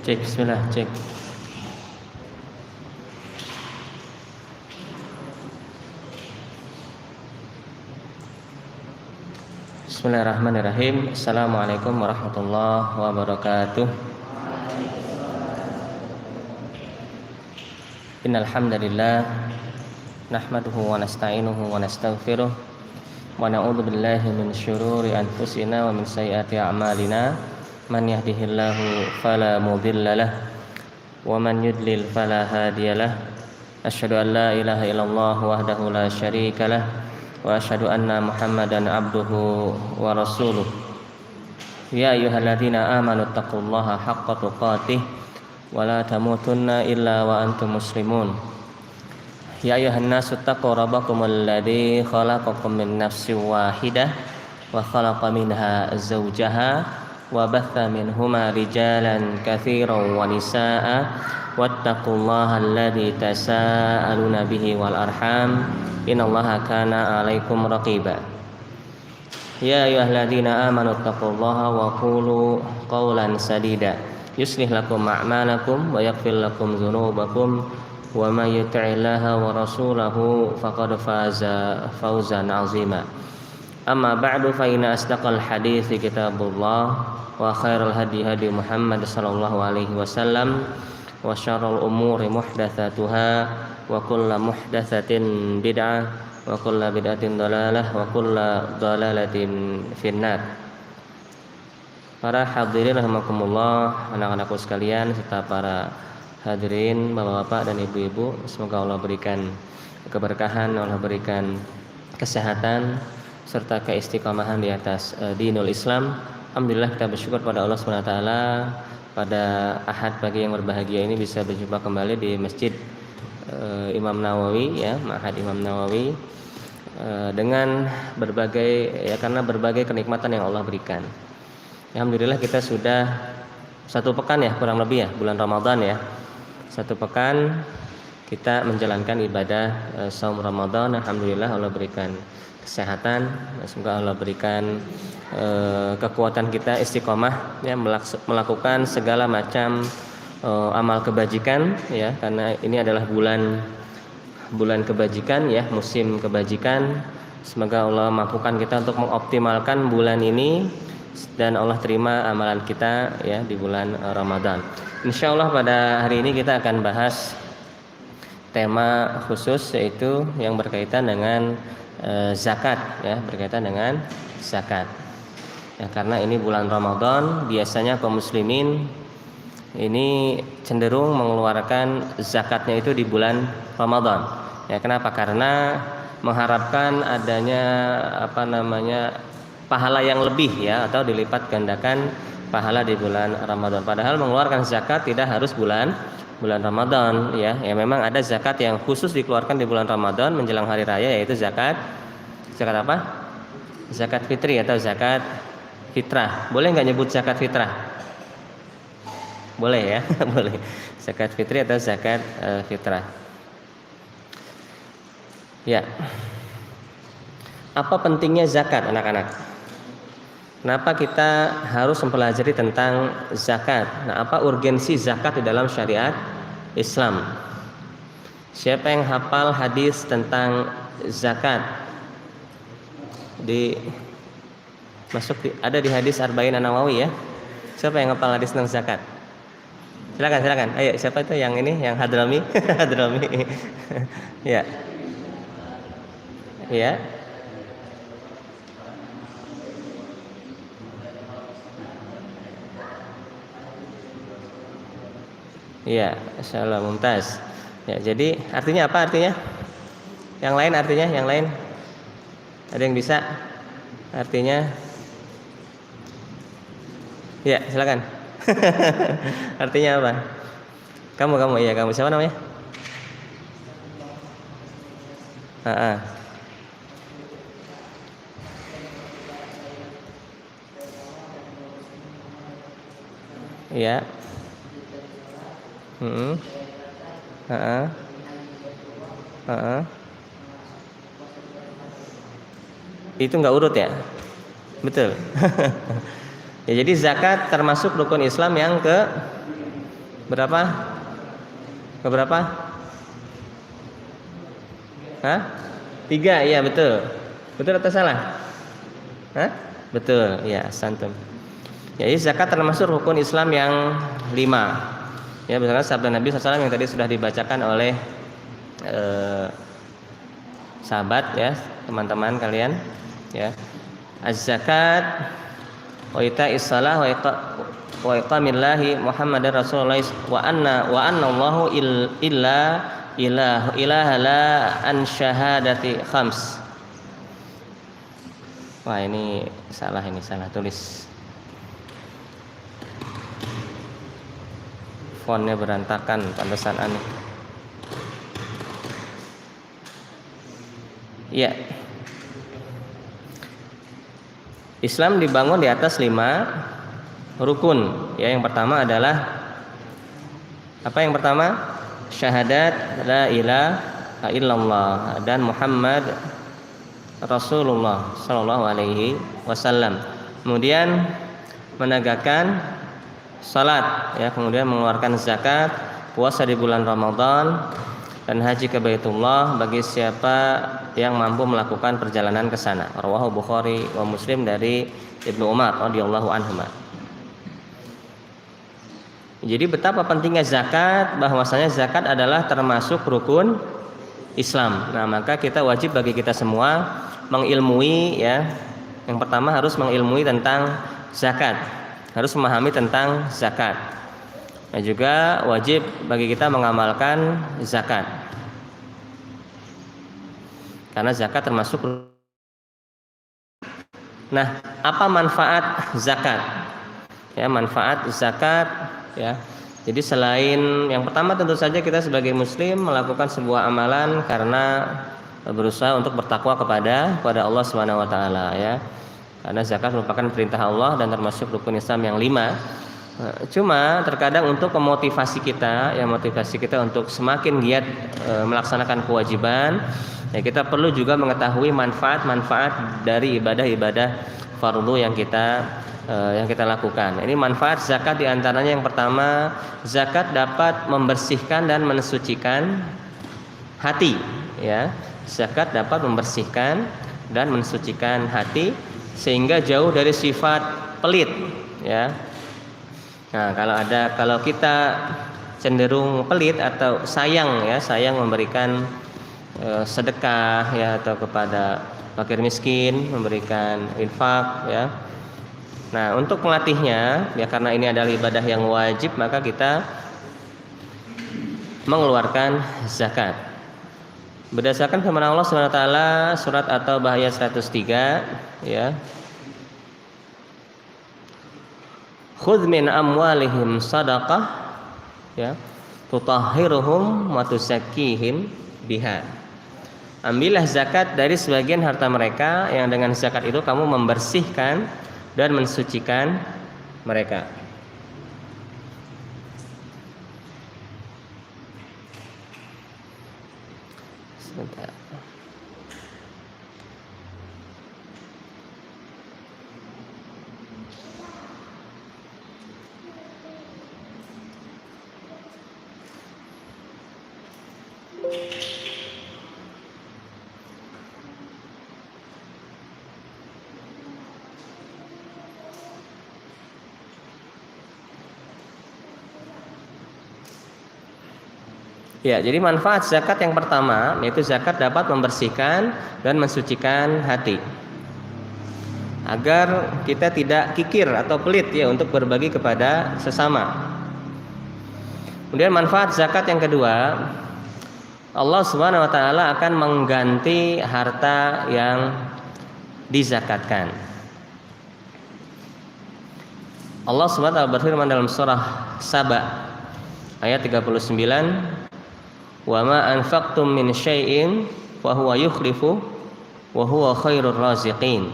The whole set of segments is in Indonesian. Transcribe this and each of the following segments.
Cek, bismillah, cek. Bismillahirrahmanirrahim. Assalamualaikum warahmatullahi wabarakatuh. Innal hamdalillah nahmaduhu wa nasta'inuhu wa nastaghfiruh wa na'udzu billahi min syururi anfusina wa min sayyiati a'malina. Man yahdihillahu fala mudilla lahu wa man yudlil fala hadiyalah. Asyhadu an la ilaha illallah wahdahu la syarika lah wa asyhadu anna Muhammadan abduhu wa rasuluh. Ya ayyuhalladzina amanu taqullaha haqqa tuqatih wa la tamutunna illa wa antum muslimun. Ya ayyuhan nasu taqu rabbakumul ladzi khalaqakum min nafsin wahidah wa khalaqa minha zawjaha wa batha minhuma rijalan katsiran wa nisaa'a wattaqullaha alladzi tasaaluna bihi wal arham innallaha kana 'alaikum raqiba. Ya ayyuhalladzina amanu taqullaha wa qulu qawlan sadida yuslih lakum a'malakum wa yaghfir lakum dzunubakum wa may yuti'illaha wa rasulahu faqad faza fawzan 'azima. Amma ba'du fa inna asdaqal hadithi kitabullah wa khairal hadi hadi Muhammad sallallahu alaihi wasallam wa syarrul umuri muhdatsatuha wa kullu muhdatsatin bid'ah wa kullu bid'atin dhalalah wa kullu dhalalatin finnar. Para hadirin rahimakumullah, anak-anakku sekalian serta para hadirin bapak-bapak dan ibu-ibu, semoga Allah berikan keberkahan, Allah berikan kesehatan serta keistiqomahan di atas dinul Islam. Alhamdulillah, kita bersyukur pada Allah SWT pada Ahad pagi yang berbahagia ini bisa berjumpa kembali di Masjid Imam Nawawi, ya, Ma'had Imam Nawawi, dengan berbagai, ya, karena berbagai kenikmatan yang Allah berikan. Alhamdulillah, kita sudah 1 pekan, ya, kurang lebih, ya, bulan Ramadan, ya, 1 pekan kita menjalankan ibadah saum Ramadan. Alhamdulillah, Allah berikan kesehatan, semoga Allah berikan kekuatan kita istiqomah, ya, melakukan segala macam amal kebajikan, ya, karena ini adalah bulan kebajikan, ya, musim kebajikan. Semoga Allah mampukan kita untuk mengoptimalkan bulan ini dan Allah terima amalan kita, ya, di bulan Ramadan. Insyaallah pada hari ini kita akan bahas tema khusus, yaitu yang berkaitan dengan zakat, ya, berkaitan dengan zakat. Ya, karena ini bulan Ramadan, biasanya kaum muslimin ini cenderung mengeluarkan zakatnya itu di bulan Ramadan. Ya, kenapa? Karena mengharapkan adanya pahala yang lebih, ya, atau dilipat gandakan pahala di bulan Ramadan. Padahal mengeluarkan zakat tidak harus bulan Ramadan, ya. Ya, memang ada zakat yang khusus dikeluarkan di bulan Ramadan menjelang hari raya, yaitu zakat apa? Zakat fitri atau zakat fitrah. Boleh nggak nyebut zakat fitrah? Boleh, ya. Boleh. Zakat fitri atau zakat fitrah. Ya. Apa pentingnya zakat, anak-anak? Kenapa kita harus mempelajari tentang zakat? Nah, apa urgensi zakat di dalam syariat Islam? Siapa yang hafal hadis tentang zakat? Ada di hadis Arba'in An-Nawawi, ya. Siapa yang hafal hadis tentang zakat? Silakan. Ayo, siapa itu yang ini? Yang Hadrami? Hadrami. Ya. Ya. Iya, insyaallah mumtaz. Ya, jadi artinya apa artinya? Yang lain artinya, yang lain? Ada yang bisa? Artinya? Ya, silakan. Artinya apa? Kamu, iya, kamu. Siapa namanya? Iya. Itu nggak urut, ya? Betul. Ya, jadi zakat termasuk rukun Islam yang Berapa? Keberapa? Hah? 3, iya betul. Betul atau salah? Hah? Betul, ya santum. Jadi zakat termasuk rukun Islam yang 5. Ya, misalkan sabda Nabi SAW yang tadi sudah dibacakan oleh sahabat ya, teman-teman kalian ya. Az-zakat wa ita'is shalah wa iqamillahi Muhammadar Rasulullah wa anna Allahu ilaha la an syahadati khams. Wah, ini salah tulis. Fontnya berantakan, pantesan aneh. Iya. Islam dibangun di atas 5 rukun. Ya, yang pertama adalah apa yang pertama? Syahadat la ilaha illallah dan Muhammad Rasulullah sallallahu alaihi wasallam. Kemudian menegakkan salat ya, kemudian mengeluarkan zakat, puasa di bulan Ramadan dan haji ke Baitullah bagi siapa yang mampu melakukan perjalanan ke sana. Rawahu Bukhari wa Muslim dari Ibnu Umar radhiyallahu anhuma. Jadi betapa pentingnya zakat, bahwasanya zakat adalah termasuk rukun Islam. Nah, maka kita wajib bagi kita semua mengilmui ya. Yang pertama harus mengilmui tentang zakat. Harus memahami tentang zakat. Dan juga wajib bagi kita mengamalkan zakat. Karena zakat termasuk. Nah, apa manfaat zakat? Ya, manfaat zakat ya. Jadi selain yang pertama tentu saja kita sebagai muslim melakukan sebuah amalan karena berusaha untuk bertakwa kepada Allah Subhanahu wa taala ya. Karena zakat merupakan perintah Allah dan termasuk rukun Islam yang 5. Cuma terkadang untuk memotivasi kita, untuk semakin giat melaksanakan kewajiban, ya kita perlu juga mengetahui manfaat-manfaat dari ibadah-ibadah fardu yang kita lakukan. Ini manfaat zakat diantaranya yang pertama, zakat dapat membersihkan dan mensucikan hati. Ya, zakat dapat membersihkan dan mensucikan hati sehingga jauh dari sifat pelit. Ya. Nah, kalau kita cenderung pelit atau sayang memberikan sedekah ya, atau kepada fakir miskin, memberikan infak ya. Nah, untuk melatihnya ya, karena ini adalah ibadah yang wajib, maka kita mengeluarkan zakat. Berdasarkan firman Allah Subhanahu wa taala surat At-Taubah ayat 103 ya. Khudz min amwalihim shadaqah ya, tutahhiruhum wa tuzakkihim biha. Ambillah zakat dari sebagian harta mereka yang dengan zakat itu kamu membersihkan dan mensucikan mereka. Sebentar. Ya, jadi manfaat zakat yang pertama yaitu zakat dapat membersihkan dan mensucikan hati. Agar kita tidak kikir atau pelit ya untuk berbagi kepada sesama. Kemudian manfaat zakat yang kedua, Allah Subhanahu wa taala akan mengganti harta yang dizakatkan. Allah Subhanahu wa taala berfirman dalam surah Saba ayat 39, wa ma anfaqtum min syai'in fa huwa yukhlifu wa huwa khairur raziqin.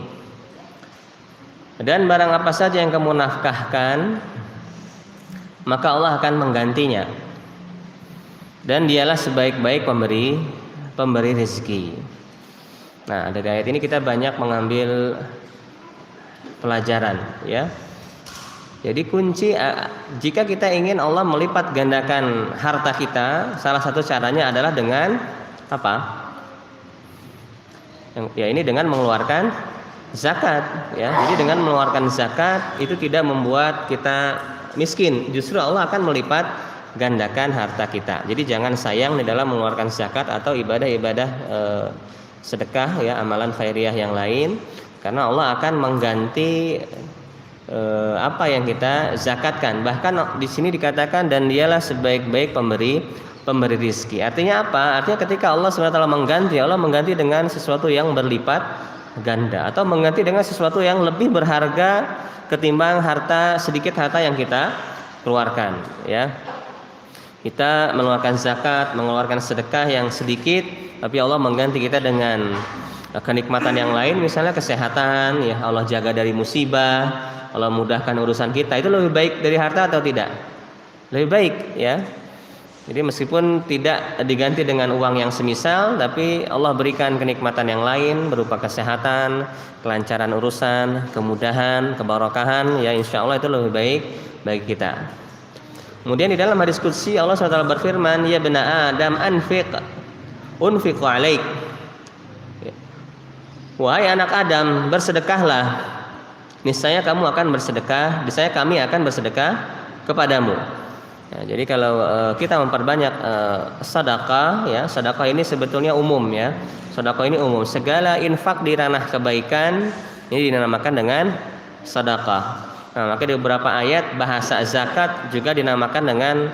Dan barang apa saja yang kamu nafkahkan, maka Allah akan menggantinya. Dan dialah sebaik-baik pemberi rezeki. Nah, dari ayat ini kita banyak mengambil pelajaran ya. Jadi kunci jika kita ingin Allah melipat gandakan harta kita, salah satu caranya adalah dengan apa? Ya ini dengan mengeluarkan zakat ya. Jadi dengan mengeluarkan zakat itu tidak membuat kita miskin, justru Allah akan melipat gandakan harta kita. Jadi jangan sayang di dalam mengeluarkan zakat atau ibadah-ibadah sedekah ya, amalan khairiyah yang lain, karena Allah akan mengganti apa yang kita zakatkan. Bahkan di sini dikatakan dan dialah sebaik-baik pemberi rizki. Artinya apa? Artinya ketika Allah SWT mengganti, Allah mengganti dengan sesuatu yang berlipat ganda atau mengganti dengan sesuatu yang lebih berharga ketimbang sedikit harta yang kita keluarkan ya. Kita mengeluarkan zakat, mengeluarkan sedekah yang sedikit, tapi Allah mengganti kita dengan kenikmatan yang lain, misalnya kesehatan ya, Allah jaga dari musibah, Allah mudahkan urusan kita. Itu lebih baik dari harta atau tidak? Lebih baik ya. Jadi meskipun tidak diganti dengan uang yang semisal, tapi Allah berikan kenikmatan yang lain berupa kesehatan, kelancaran urusan, kemudahan, kebarokahan ya, insya Allah itu lebih baik bagi kita. Kemudian di dalam hadis qudsi Allah SWT berfirman, ya bena Adam unfiq alaik. Wahai anak Adam, bersedekahlah, niscaya kamu akan bersedekah, niscaya kami akan bersedekah kepadamu. Ya, jadi kalau kita memperbanyak sedekah ya, sedekah ini sebetulnya umum ya. Sedekah ini umum, segala infak di ranah kebaikan ini dinamakan dengan sedekah. Nah, maka di beberapa ayat bahasa zakat juga dinamakan dengan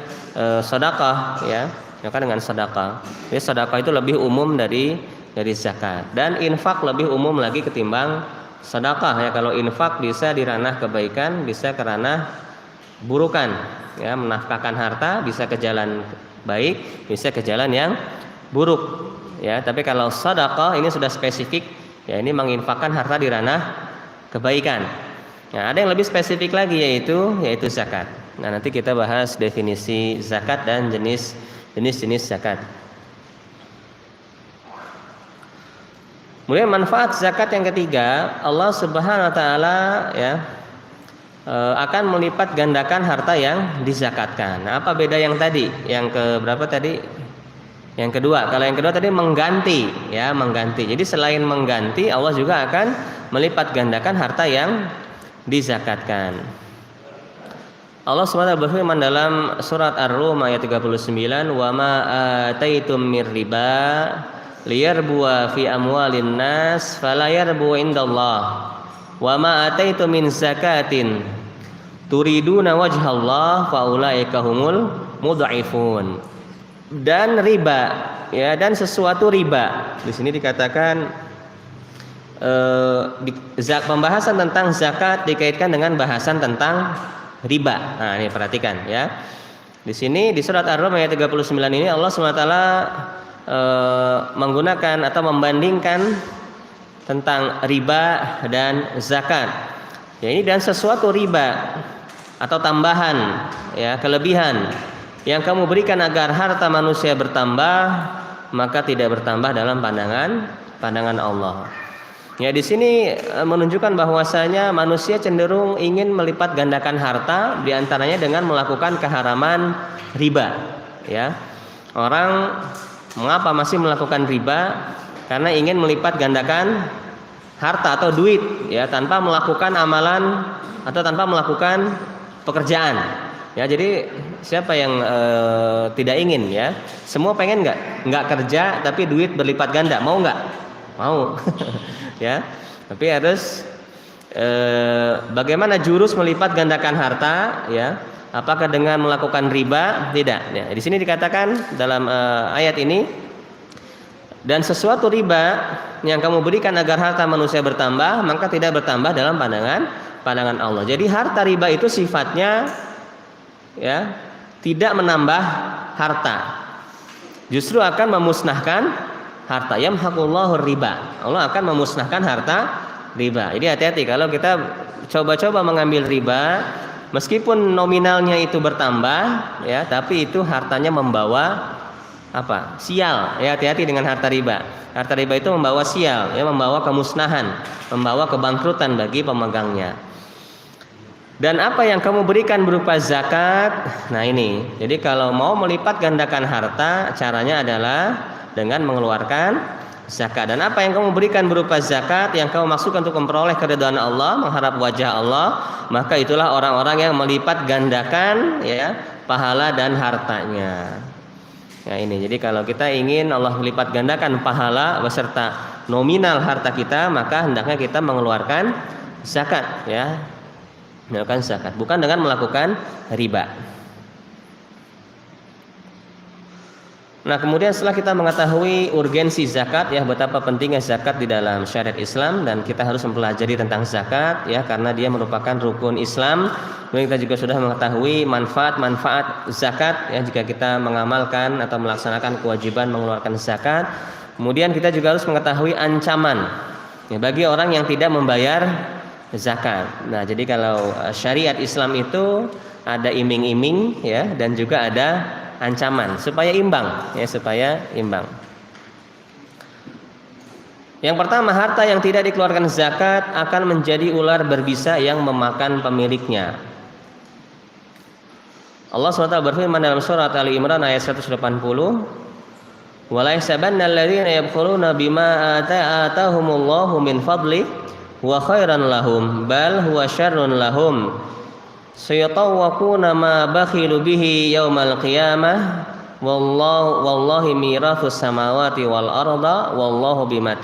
sedekah ya, dinamakan dengan sedekah. Jadi sedekah itu lebih umum dari zakat, dan infak lebih umum lagi ketimbang sedekah ya. Kalau infak bisa di ranah kebaikan, bisa ke ranah burukan ya, menafkahkan harta bisa ke jalan baik, bisa ke jalan yang buruk ya. Tapi kalau sedekah ini sudah spesifik ya, ini menginfakkan harta di ranah kebaikan. Nah, ada yang lebih spesifik lagi yaitu zakat. Nah, nanti kita bahas definisi zakat dan jenis-jenis zakat. Kemudian manfaat zakat yang ketiga, Allah Subhanahu wa taala ya akan melipat gandakan harta yang dizakatkan. Nah, apa beda yang tadi? Yang ke berapa tadi? Yang kedua. Kalau yang kedua tadi mengganti ya, mengganti. Jadi selain mengganti, Allah juga akan melipat gandakan harta yang dizakatkan. Allah SWT berfirman dalam surat Ar-Rum ayat 39, "Wa ma ataitum mir riba liyarbuwa fi amwalin nas fala yarbu indallah wa ma ataitum min zakatin turiduna wajhallah fa ulaika humul mudha'ifun." Dan riba ya, dan sesuatu riba. Di sini dikatakan pembahasan tentang zakat dikaitkan dengan bahasan tentang riba. Nah, ini perhatikan ya. Di sini di surat Ar-Rum ayat 39 ini Allah SWT menggunakan atau membandingkan tentang riba dan zakat. Ya, ini dan sesuatu riba atau tambahan ya, kelebihan yang kamu berikan agar harta manusia bertambah, maka tidak bertambah dalam pandangan Allah. Ya, di sini menunjukkan bahwasanya manusia cenderung ingin melipat gandakan harta, diantaranya dengan melakukan keharaman riba. Ya, orang mengapa masih melakukan riba? Karena ingin melipat gandakan harta atau duit, ya, tanpa melakukan amalan atau tanpa melakukan pekerjaan. Ya, jadi siapa yang tidak ingin ya? Semua pengen nggak kerja tapi duit berlipat ganda, mau nggak? Mau. Ya, tapi harus bagaimana jurus melipat gandakan harta ya? Apakah dengan melakukan riba? Tidak. Ya, di sini dikatakan dalam ayat ini, dan sesuatu riba yang kamu berikan agar harta manusia bertambah, maka tidak bertambah dalam pandangan Allah. Jadi harta riba itu sifatnya ya tidak menambah harta, justru akan memusnahkan harta. Yamhaqullahu riba, Allah akan memusnahkan harta riba. Jadi hati-hati kalau kita coba-coba mengambil riba, meskipun nominalnya itu bertambah ya, tapi itu hartanya membawa apa? Sial. Ya, hati-hati dengan harta riba. Harta riba itu membawa sial, ya, membawa kemusnahan, membawa kebangkrutan bagi pemegangnya. Dan apa yang kamu berikan berupa zakat. Nah ini, jadi kalau mau melipat gandakan harta, caranya adalah dengan mengeluarkan zakat. Dan apa yang kamu berikan berupa zakat, yang kamu maksudkan untuk memperoleh keridhaan Allah, mengharap wajah Allah, maka itulah orang-orang yang melipat gandakan ya pahala dan hartanya. Ya ini, jadi kalau kita ingin Allah melipat gandakan pahala beserta nominal harta kita, maka hendaknya kita mengeluarkan zakat ya. Melakukan zakat, bukan dengan melakukan riba. Nah, kemudian setelah kita mengetahui urgensi zakat ya, betapa pentingnya zakat di dalam syariat Islam, dan kita harus mempelajari tentang zakat ya, karena dia merupakan rukun Islam. Kemudian kita juga sudah mengetahui manfaat zakat ya, jika kita mengamalkan atau melaksanakan kewajiban mengeluarkan zakat. Kemudian kita juga harus mengetahui ancaman ya, bagi orang yang tidak membayar zakat. Nah, jadi kalau syariat Islam itu ada iming-iming ya, dan juga ada ancaman supaya imbang ya, supaya imbang. Yang pertama, harta yang tidak dikeluarkan zakat akan menjadi ular berbisa yang memakan pemiliknya. Allah SWT berfirman dalam surat Ali Imran ayat 180, "Wala yahsabanna alladziina yabkhuluna bima ataahumullahu min fadlihi wa khairan lahum bal huwa syarrun lahum sayatawwaquna ma bakhilu bihi yaumal qiyamah wallahi mirathus samawati wal arda wallahu bima."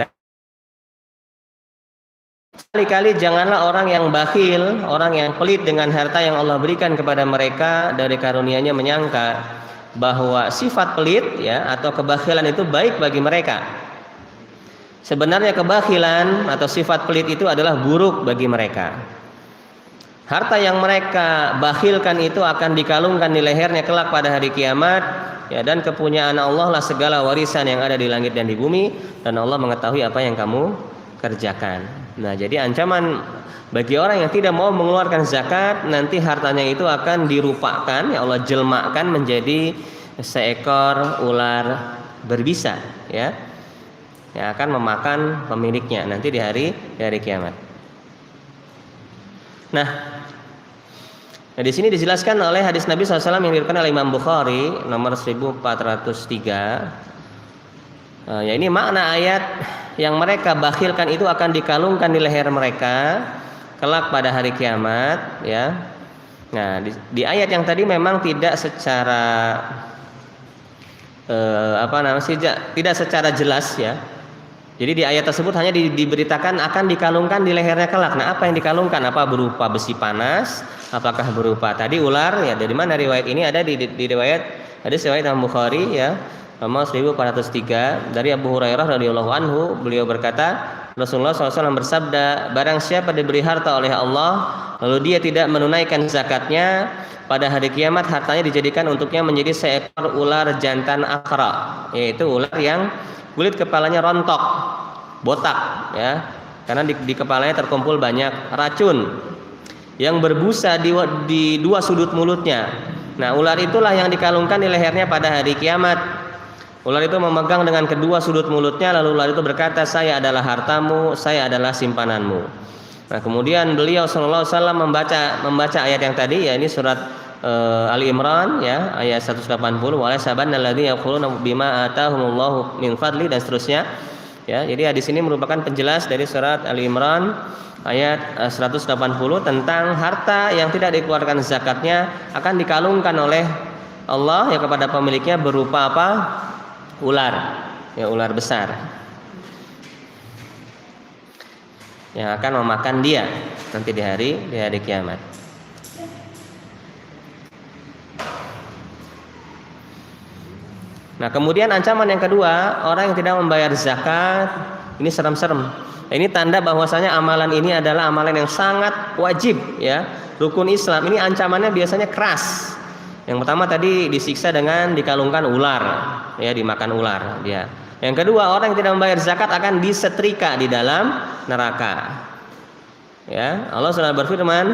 Kali-kali janganlah orang yang bakhil, orang yang pelit dengan harta yang Allah berikan kepada mereka dari karunia-Nya menyangka bahwa sifat pelit ya atau kebakhilan itu baik bagi mereka. Sebenarnya kebakhilan atau sifat pelit itu adalah buruk bagi mereka. Harta yang mereka bakhilkan itu akan dikalungkan di lehernya kelak pada hari kiamat ya, dan kepunyaan Allah lah segala warisan yang ada di langit dan di bumi, dan Allah mengetahui apa yang kamu kerjakan. Nah, jadi ancaman bagi orang yang tidak mau mengeluarkan zakat, nanti hartanya itu akan dirupakan ya, Allah jelmakan menjadi seekor ular berbisa ya, yang akan memakan pemiliknya nanti di hari kiamat. Nah, di sini dijelaskan oleh hadis Nabi SAW yang diriwayatkan oleh Imam Bukhari nomor 1403. Ya, ini makna ayat yang mereka bakhilkan itu akan dikalungkan di leher mereka kelak pada hari kiamat ya. Nah, di ayat yang tadi memang tidak secara tidak secara jelas ya. Jadi di ayat tersebut hanya diberitakan akan dikalungkan di lehernya kelak. Nah, apa yang dikalungkan? Apa berupa besi panas? Apakah berupa tadi ular? Ya, dari mana riwayat ini ada di riwayat Imam Bukhari ya, nomor 1403 dari Abu Hurairah radhiyallahu anhu, beliau berkata, Rasulullah SAW bersabda, barang siapa diberi harta oleh Allah lalu dia tidak menunaikan zakatnya, pada hari kiamat hartanya dijadikan untuknya menjadi seekor ular jantan akra, yaitu ular yang kulit kepalanya rontok, botak ya, karena di kepalanya terkumpul banyak racun yang berbusa di dua sudut mulutnya. Nah, ular itulah yang dikalungkan di lehernya pada hari kiamat. Ular itu memegang dengan kedua sudut mulutnya, lalu ular itu berkata, saya adalah hartamu, saya adalah simpananmu. Nah, kemudian beliau sallallahu alaihi wasallam membaca ayat yang tadi ya, ini surat Ali Imran ya, ayat 180, wa sabanna alladziina yaquluna bima ataahumullahu min fadli, dan seterusnya ya. Jadi hadis ini merupakan penjelas dari surat Ali Imran ayat 180 tentang harta yang tidak dikeluarkan zakatnya akan dikalungkan oleh Allah ya kepada pemiliknya berupa apa? Ular ya, ular besar yang akan memakan dia nanti di hari kiamat. Nah, kemudian ancaman yang kedua, orang yang tidak membayar zakat, ini serem-serem. Ini tanda bahwasanya amalan ini adalah amalan yang sangat wajib ya, rukun Islam. Ini ancamannya biasanya keras. Yang pertama tadi disiksa dengan dikalungkan ular, ya, dimakan ular dia. Yang kedua, orang yang tidak membayar zakat akan disetrika di dalam neraka. Ya, Allah Subhanahu berfirman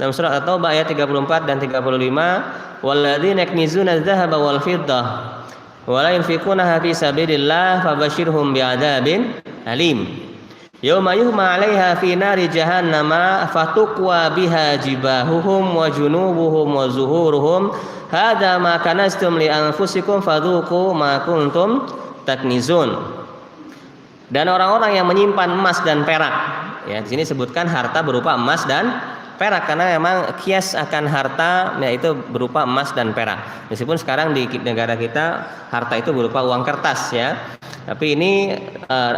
dalam surat At-Taubah ayat 34 dan 35, "Walladzina yaknizuna adz-dzahaba wal fiddah wa la yunfiqunaha fi sabilillah fabashshirhum bi'adzabin alim." Yauma yuhma 'alaiha fi nari jahannama fatuqwa biha jibahuhum wa junubuhum wa zuhuruhum hadza ma kanastum li anfusikum fadzuqu ma kuntum taknizun. Dan orang-orang yang menyimpan emas dan perak, ya di sini sebutkan harta berupa emas dan perak karena memang kias akan harta yaitu berupa emas dan perak. Meskipun sekarang di negara kita harta itu berupa uang kertas ya. Tapi ini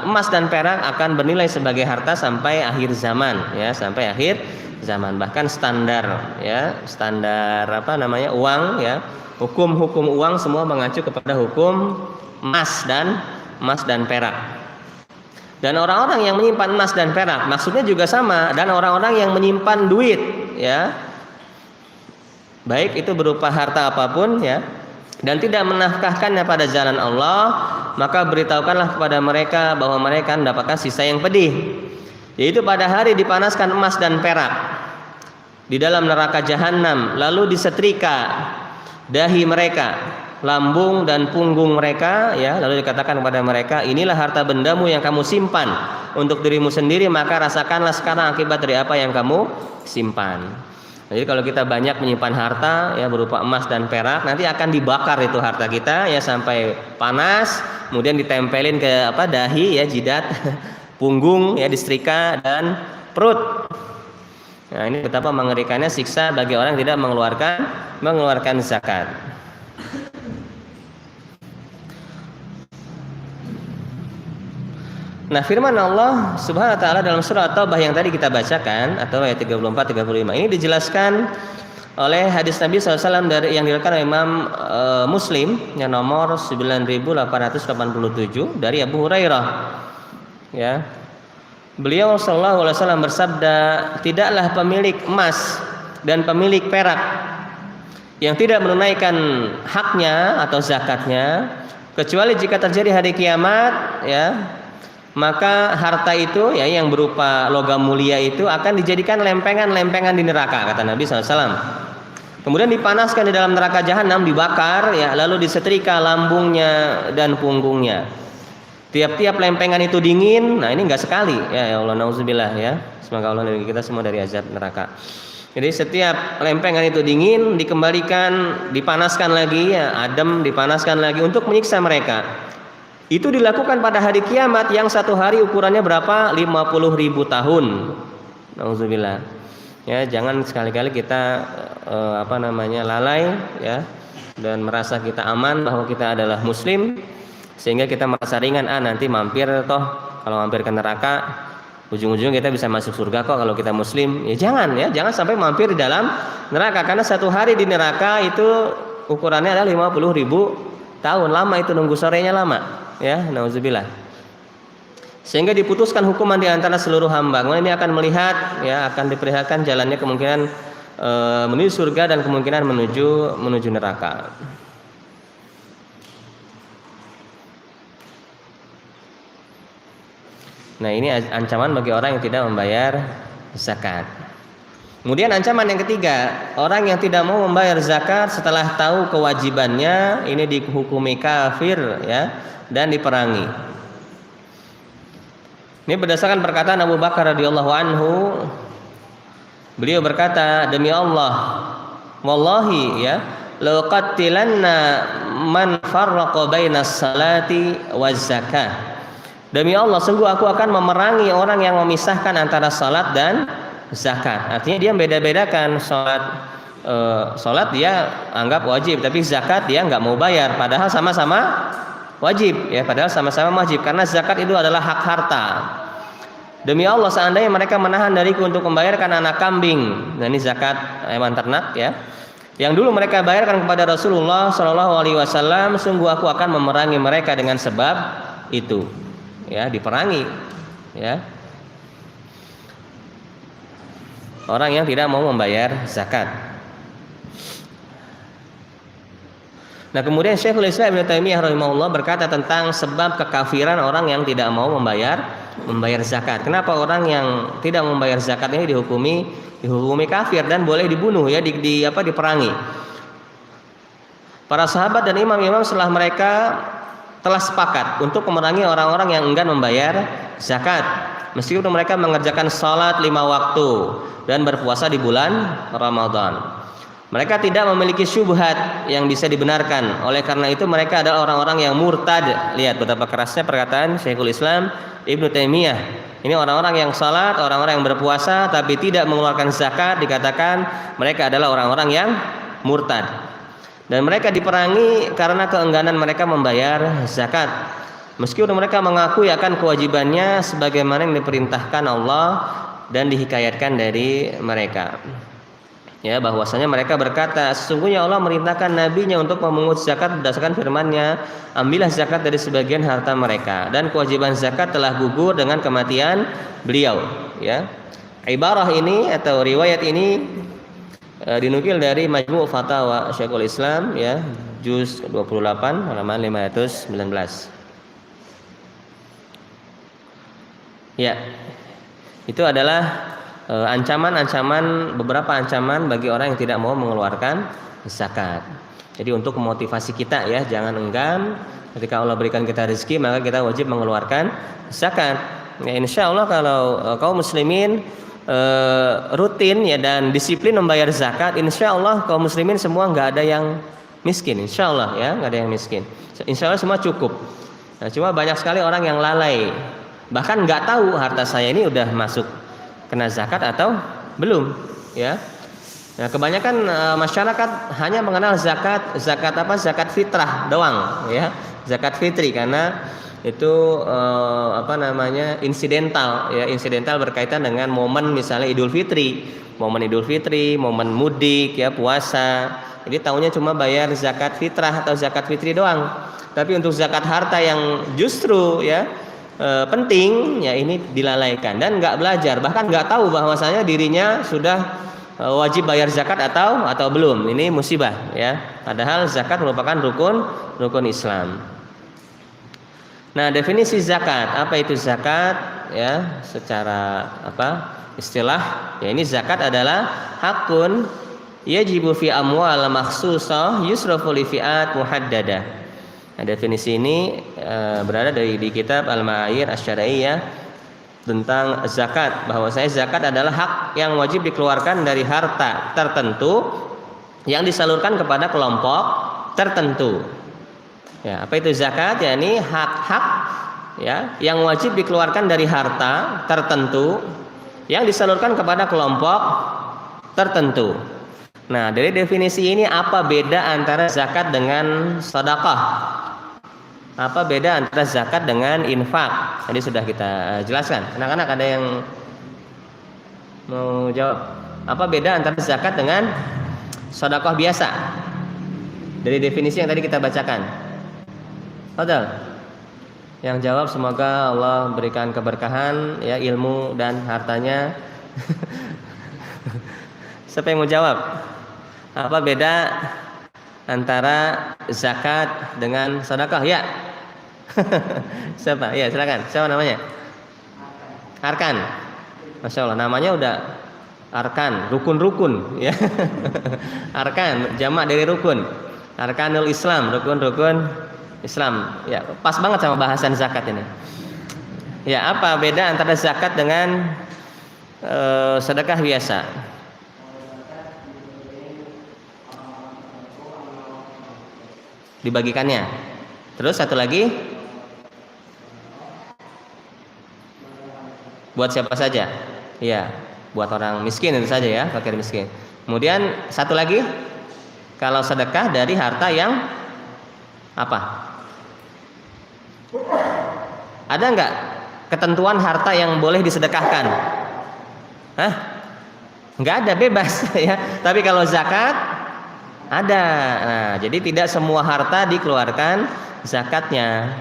emas dan perak akan bernilai sebagai harta sampai akhir zaman ya, sampai akhir zaman. Bahkan standar ya, standar uang ya. Hukum-hukum uang semua mengacu kepada hukum emas dan perak. Dan orang-orang yang menyimpan emas dan perak maksudnya juga sama, dan orang-orang yang menyimpan duit ya, baik itu berupa harta apapun ya, dan tidak menafkahkannya pada jalan Allah, maka beritahukanlah kepada mereka bahwa mereka mendapatkan sisa yang pedih, yaitu pada hari dipanaskan emas dan perak di dalam neraka jahanam, lalu disetrika dahi mereka, lambung dan punggung mereka ya, lalu dikatakan kepada mereka, inilah harta bendamu yang kamu simpan untuk dirimu sendiri, maka rasakanlah sekarang akibat dari apa yang kamu simpan. Jadi kalau kita banyak menyimpan harta ya berupa emas dan perak, nanti akan dibakar itu harta kita ya sampai panas, kemudian ditempelin ke dahi ya, jidat, punggung ya, disetrika dan perut. Nah, ini betapa mengerikannya siksa bagi orang yang tidak mengeluarkan zakat. Nah, firman Allah Subhanahu wa taala dalam surah At-Taubah yang tadi kita bacakan atau ayat 34 35 ini dijelaskan oleh hadis Nabi SAW dari yang diriwayatkan oleh Imam Muslim yang nomor 9887 dari Abu Hurairah. Ya. Beliau sallallahu alaihi wasallam bersabda, tidaklah pemilik emas dan pemilik perak yang tidak menunaikan haknya atau zakatnya kecuali jika terjadi hari kiamat ya, maka harta itu ya yang berupa logam mulia itu akan dijadikan lempengan-lempengan di neraka, kata Nabi SAW. Kemudian dipanaskan di dalam neraka jahanam, dibakar ya, lalu disetrika lambungnya dan punggungnya. Tiap-tiap lempengan itu dingin. Nah, ini enggak sekali ya Allah, nauzubillah ya. Semoga Allah melindungi kita semua dari azab neraka. Jadi setiap lempengan itu dingin, dikembalikan, dipanaskan lagi ya, adem, dipanaskan lagi untuk menyiksa mereka. Itu dilakukan pada hari kiamat yang satu hari ukurannya berapa? 50.000 tahun. Nauzubillah. Ya, jangan sekali-kali kita lalai ya dan merasa kita aman bahwa kita adalah muslim sehingga kita merasa ringan, nanti mampir toh, kalau mampir ke neraka ujung-ujungnya kita bisa masuk surga kok kalau kita muslim. Ya jangan sampai mampir di dalam neraka, karena satu hari di neraka itu ukurannya adalah 50.000 tahun. Lama itu, nunggu sorenya lama ya, nauzubillah. Sehingga diputuskan hukuman di antara seluruh hamba. Ini akan melihat ya, akan diperlihatkan jalannya kemungkinan menuju surga dan kemungkinan menuju neraka. Nah, ini ancaman bagi orang yang tidak membayar zakat. Kemudian ancaman yang ketiga, orang yang tidak mau membayar zakat setelah tahu kewajibannya, ini dihukumi kafir ya, dan diperangi. Ini berdasarkan perkataan Abu Bakar radhiyallahu anhu. Beliau berkata, demi Allah, wallahi ya, laqatilanna man farraqa bainas salati waz zakah. Demi Allah, sungguh aku akan memerangi orang yang memisahkan antara salat dan zakat. Artinya dia beda-bedakan salat dia anggap wajib, tapi zakat dia nggak mau bayar, padahal sama-sama wajib ya, padahal sama-sama wajib karena zakat itu adalah hak harta. Demi Allah, seandainya mereka menahan dariku untuk membayarkan anak kambing, nah ini zakat hewan ternak ya, yang dulu mereka bayarkan kepada Rasulullah SAW, sungguh aku akan memerangi mereka dengan sebab itu. Ya, diperangi ya, orang yang tidak mau membayar zakat. Nah, kemudian Syekhul Islam Ibnu Taimiyah rahimahullah berkata tentang sebab kekafiran orang yang tidak mau membayar zakat. Kenapa orang yang tidak membayar zakat ini dihukumi kafir dan boleh dibunuh ya, diperangi. Para sahabat dan imam-imam setelah mereka telah sepakat untuk memerangi orang-orang yang enggan membayar zakat. meskipun mereka mengerjakan salat 5 waktu dan berpuasa di bulan Ramadan. Mereka tidak memiliki syubhat yang bisa dibenarkan. Oleh karena itu mereka adalah orang-orang yang murtad. Lihat betapa kerasnya perkataan Syekhul Islam Ibnu Taimiyah. Ini orang-orang yang salat, orang-orang yang berpuasa tapi tidak mengeluarkan zakat, dikatakan mereka adalah orang-orang yang murtad. Dan mereka diperangi karena keengganan mereka membayar zakat. Meskipun mereka mengakui akan kewajibannya sebagaimana yang diperintahkan Allah dan dihikayatkan dari mereka. Ya, bahwasanya mereka berkata, sesungguhnya Allah merintahkan nabinya untuk memungut zakat berdasarkan firman-Nya, ambillah zakat dari sebagian harta mereka, dan kewajiban zakat telah gugur dengan kematian beliau. Ya, ibarah ini atau riwayat ini dinukil dari Majmu' Fatawa Syekhul Islam, ya, juz 28 halaman 519. Ya, itu adalah ancaman-ancaman, beberapa ancaman bagi orang yang tidak mau mengeluarkan zakat. Jadi untuk memotivasi kita, ya, jangan enggan ketika Allah berikan kita rezeki maka kita wajib mengeluarkan zakat. Ya, insya Allah kalau kaum muslimin rutin, ya, dan disiplin membayar zakat, insya Allah kaum muslimin semua nggak ada yang miskin, insya Allah, ya, nggak ada yang miskin. Insya Allah semua cukup. Nah, cuma banyak sekali orang yang lalai, bahkan nggak tahu harta saya ini udah masuk kena zakat atau belum, ya. Nah, kebanyakan masyarakat hanya mengenal zakat apa? Zakat fitrah doang, ya. Zakat fitri karena itu insidental, ya, insidental berkaitan dengan momen misalnya Idul Fitri, momen mudik, ya, puasa. Jadi tahunya cuma bayar zakat fitrah atau zakat fitri doang. Tapi untuk zakat harta yang justru, ya, penting, ya, ini dilalaikan dan nggak belajar, bahkan nggak tahu bahwasanya dirinya sudah wajib bayar zakat atau belum. Ini musibah, ya. Padahal zakat merupakan rukun Islam. Nah, definisi zakat, apa itu zakat, ya, secara istilah, ya, ini zakat adalah hakun yajibu fi amwal makhsusah yusrafu li fi'at muhaddadah. Nah, definisi ini berada di kitab Al-Ma'ayir Asy-Syar'iyyah tentang zakat, bahwasanya zakat adalah hak yang wajib dikeluarkan dari harta tertentu yang disalurkan kepada kelompok tertentu. Ya, apa itu zakat? Ya, ini hak-hak, ya, yang wajib dikeluarkan dari harta tertentu yang disalurkan kepada kelompok tertentu. Nah, dari definisi ini apa beda antara zakat dengan sedekah? Apa beda antara zakat dengan infak? Tadi sudah kita jelaskan. Anak-anak ada yang mau jawab? Apa beda antara zakat dengan sedekah biasa? Dari definisi yang tadi kita bacakan. Betul. Yang jawab semoga Allah berikan keberkahan, ya, ilmu dan hartanya. Siapa yang mau jawab? Apa beda antara zakat dengan sedekah? Ya. Siapa? Ya, silakan. Siapa namanya? Arkan. Masya Allah, namanya udah Arkan, rukun-rukun, ya. Arkan, jamak dari rukun. Arkanul Islam, rukun-rukun Islam. Ya, pas banget sama bahasan zakat ini. Ya, apa beda antara zakat dengan sedekah biasa? Dibagikannya. Terus satu lagi, buat siapa saja? Ya, buat orang miskin itu saja, ya, fakir miskin. Kemudian satu lagi, kalau sedekah dari harta yang apa? Ada nggak ketentuan harta yang boleh disedekahkan? Hah? Nggak ada, bebas, ya. Tapi kalau zakat ada. Nah, jadi tidak semua harta dikeluarkan zakatnya.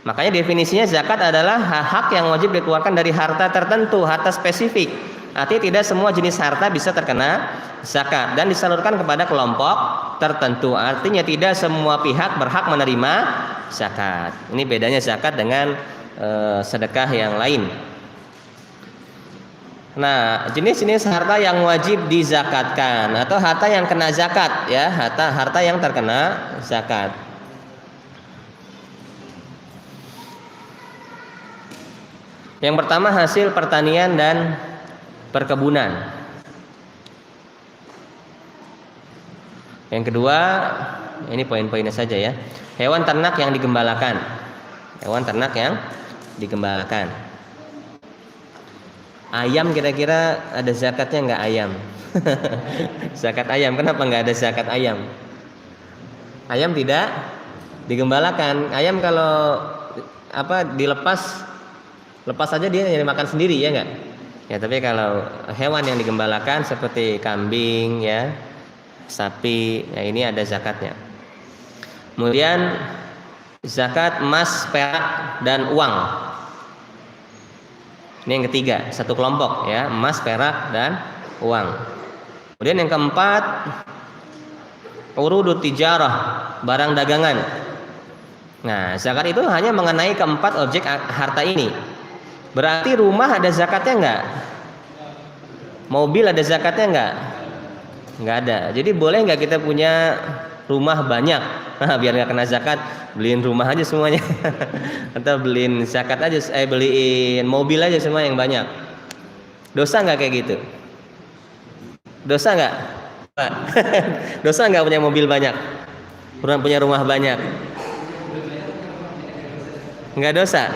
Makanya definisinya zakat adalah hak yang wajib dikeluarkan dari harta tertentu, harta spesifik. Artinya tidak semua jenis harta bisa terkena zakat dan disalurkan kepada kelompok tertentu. Artinya tidak semua pihak berhak menerima zakat. Ini bedanya zakat dengan sedekah yang lain. Nah, jenis-jenis harta yang wajib dizakatkan atau harta yang kena zakat, ya, harta yang terkena zakat. Yang pertama hasil pertanian dan perkebunan. Yang kedua, ini poin-poinnya saja ya. Hewan ternak yang digembalakan. Hewan ternak yang digembalakan. Ayam kira-kira ada zakatnya nggak ayam? Zakat ayam, kenapa nggak ada zakat ayam? Ayam tidak digembalakan. Ayam kalau dilepas aja dia jadi makan sendiri ya nggak? Ya tapi kalau hewan yang digembalakan seperti kambing ya, sapi, ya ini ada zakatnya. Kemudian zakat emas, perak dan uang. Ini yang ketiga, satu kelompok ya, emas, perak dan uang. Kemudian yang keempat, urudut tijarah, barang dagangan. Nah, zakat itu hanya mengenai keempat objek harta ini. Berarti rumah ada zakatnya enggak? Mobil ada zakatnya enggak? Enggak ada. Jadi boleh enggak kita punya rumah banyak? Nah, biar enggak kena zakat, beliin rumah aja semuanya. Atau beliin zakat aja, beliin mobil aja semua yang banyak. Dosa enggak kayak gitu? Dosa enggak? Dosa enggak punya mobil banyak? Punya rumah banyak? Enggak dosa?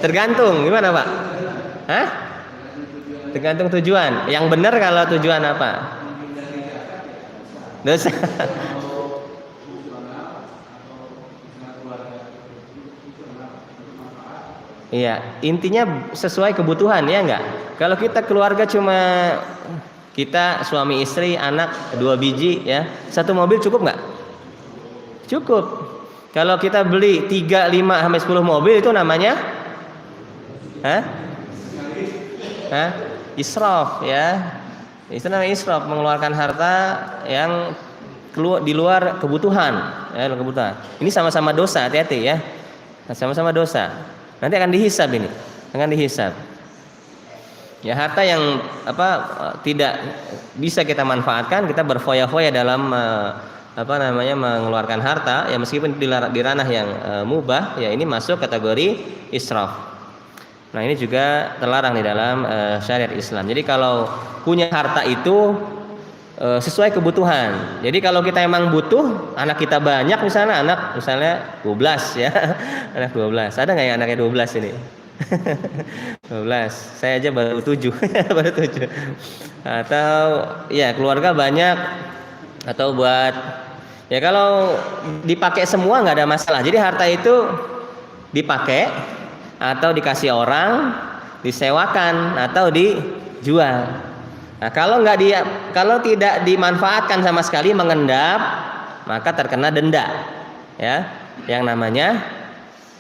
Tergantung, gimana Pak? Hah? Tergantung tujuan. Yang benar kalau tujuan apa? Dosa. Iya, intinya sesuai kebutuhan ya enggak? Kalau kita keluarga cuma kita suami istri, anak 2 biji ya, 1 mobil cukup enggak? Cukup. Kalau kita beli 3, 5 sampai 10 mobil itu namanya israf ya. Itu namanya israf, mengeluarkan harta yang di luar kebutuhan ya, kebutuhan. Ini sama-sama dosa, hati-hati ya. Sama-sama dosa. Nanti akan dihisab ini. Akan dihisab. Ya, harta yang tidak bisa kita manfaatkan, kita berfoya-foya dalam mengeluarkan harta ya, meskipun di ranah yang mubah ya, ini masuk kategori israf. Nah, ini juga terlarang di dalam syariat Islam. Jadi kalau punya harta itu sesuai kebutuhan. Jadi kalau kita emang butuh, anak kita banyak misalnya, 12 ya. Anak 12. Ada nggak yang anaknya 12 ini? 12. Saya aja baru 7. Baru 7. Atau ya keluarga banyak, atau buat ya kalau dipakai semua nggak ada masalah. Jadi harta itu dipakai atau dikasih orang, disewakan atau dijual. Nah, kalau tidak dimanfaatkan sama sekali, mengendap, maka terkena denda ya, yang namanya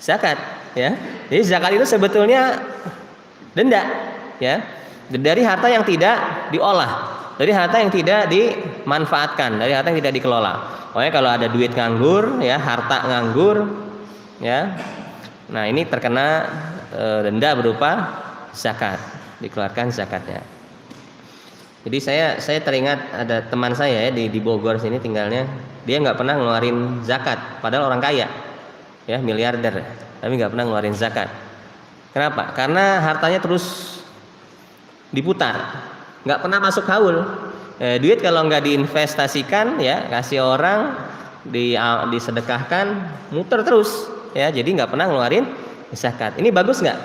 zakat ya. Jadi zakat itu sebetulnya denda ya, dari harta yang tidak diolah, dari harta yang tidak dimanfaatkan, dari harta yang tidak dikelola. Pokoknya kalau ada duit nganggur ya, harta nganggur ya, nah ini terkena denda berupa zakat, dikeluarkan zakatnya. Jadi saya teringat ada teman saya ya, di Bogor sini tinggalnya, dia nggak pernah ngeluarin zakat, padahal orang kaya ya, miliarder, tapi nggak pernah ngeluarin zakat. Kenapa? Karena hartanya terus diputar, nggak pernah masuk haul. Duit kalau nggak diinvestasikan ya, kasih orang, disedekahkan, muter terus ya, jadi nggak pernah ngeluarin zakat. Ini bagus nggak?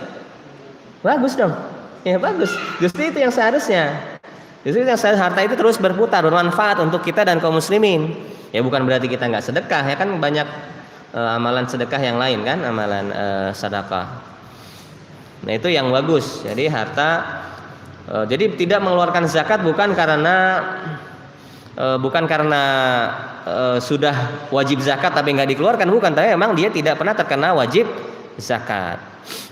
Bagus dong ya, bagus. Justru itu yang seharusnya. Justru yang harta itu terus berputar, bermanfaat untuk kita dan kaum muslimin. Ya bukan berarti kita nggak sedekah ya, kan banyak amalan sedekah yang lain kan, amalan sedekah. Nah itu yang bagus. Jadi harta, jadi tidak mengeluarkan zakat bukan karena sudah wajib zakat tapi nggak dikeluarkan, bukan. Tapi memang dia tidak pernah terkena wajib zakat.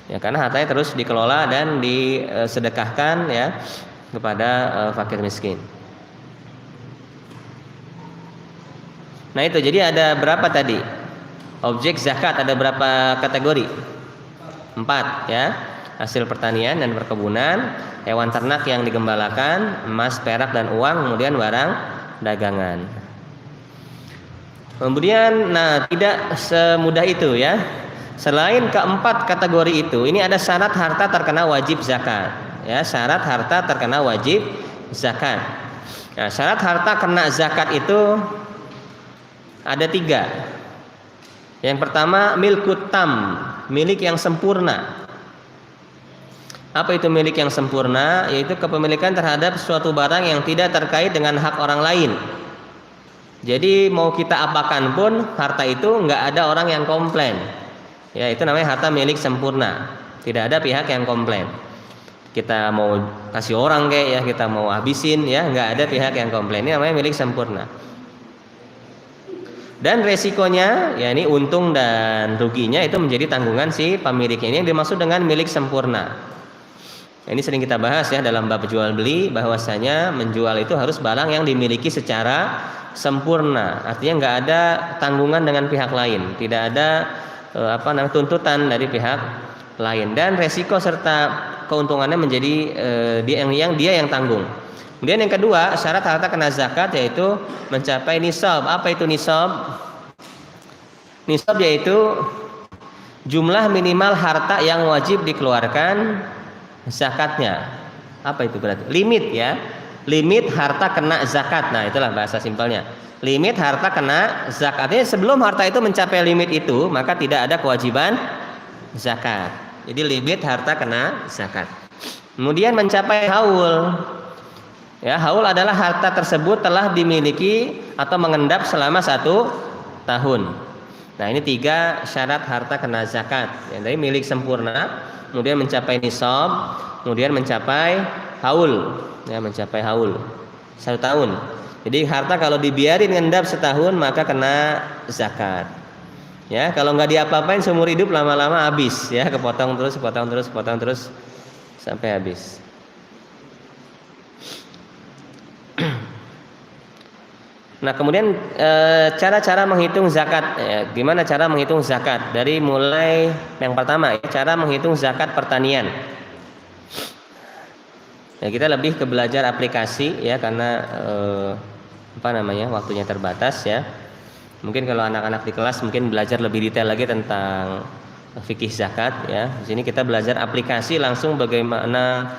Ya karena hartanya terus dikelola dan disedekahkan ya kepada fakir miskin. Nah itu, jadi ada berapa tadi objek zakat, ada berapa kategori? 4 ya, hasil pertanian dan perkebunan, hewan ternak yang digembalakan, emas, perak dan uang, kemudian barang dagangan. Kemudian nah tidak semudah itu ya. Selain keempat kategori itu, ini ada syarat harta terkena wajib zakat. Ya, syarat harta terkena wajib zakat. Nah, syarat harta kena zakat itu ada 3. Yang pertama milkut tam, milik yang sempurna. Apa itu milik yang sempurna? Yaitu kepemilikan terhadap suatu barang yang tidak terkait dengan hak orang lain. Jadi mau kita apakan pun harta itu nggak ada orang yang komplain. Ya, itu namanya harta milik sempurna. Tidak ada pihak yang komplain. Kita mau kasih orang kayak ya, kita mau habisin ya, nggak ada pihak yang komplain. Ini namanya milik sempurna. Dan resikonya, ya ini untung dan ruginya itu menjadi tanggungan si pemiliknya. Ini yang dimaksud dengan milik sempurna. Ini sering kita bahas ya dalam bab jual beli, bahwasanya menjual itu harus barang yang dimiliki secara sempurna. Artinya nggak ada tanggungan dengan pihak lain, tidak ada tuntutan dari pihak lain, dan resiko serta keuntungannya menjadi dia yang tanggung. Kemudian yang kedua, syarat harta kena zakat yaitu mencapai nisab. Apa itu nisab? Nisab yaitu jumlah minimal harta yang wajib dikeluarkan zakatnya. Apa itu berarti? Limit ya. Limit harta kena zakat. Nah, itulah bahasa simpelnya. Limit harta kena zakatnya. Sebelum harta itu mencapai limit itu, maka tidak ada kewajiban zakat. Jadi limit harta kena zakat. Kemudian mencapai haul. Ya, haul adalah harta tersebut telah dimiliki atau mengendap selama 1 tahun. Nah, ini 3 syarat harta kena zakat. Yang dari milik sempurna, kemudian mencapai nisab, kemudian mencapai haul. Ya, mencapai haul 1 tahun. Jadi harta kalau dibiarin ngendap setahun maka kena zakat. Ya, kalau nggak diapa-apain seumur hidup lama-lama habis ya, kepotong terus sampai habis. Nah, kemudian cara-cara menghitung zakat, gimana cara menghitung zakat? Dari mulai yang pertama, cara menghitung zakat pertanian. Ya, kita lebih ke belajar aplikasi ya, karena waktunya terbatas ya. Mungkin kalau anak-anak di kelas mungkin belajar lebih detail lagi tentang fikih zakat ya. Di sini kita belajar aplikasi langsung bagaimana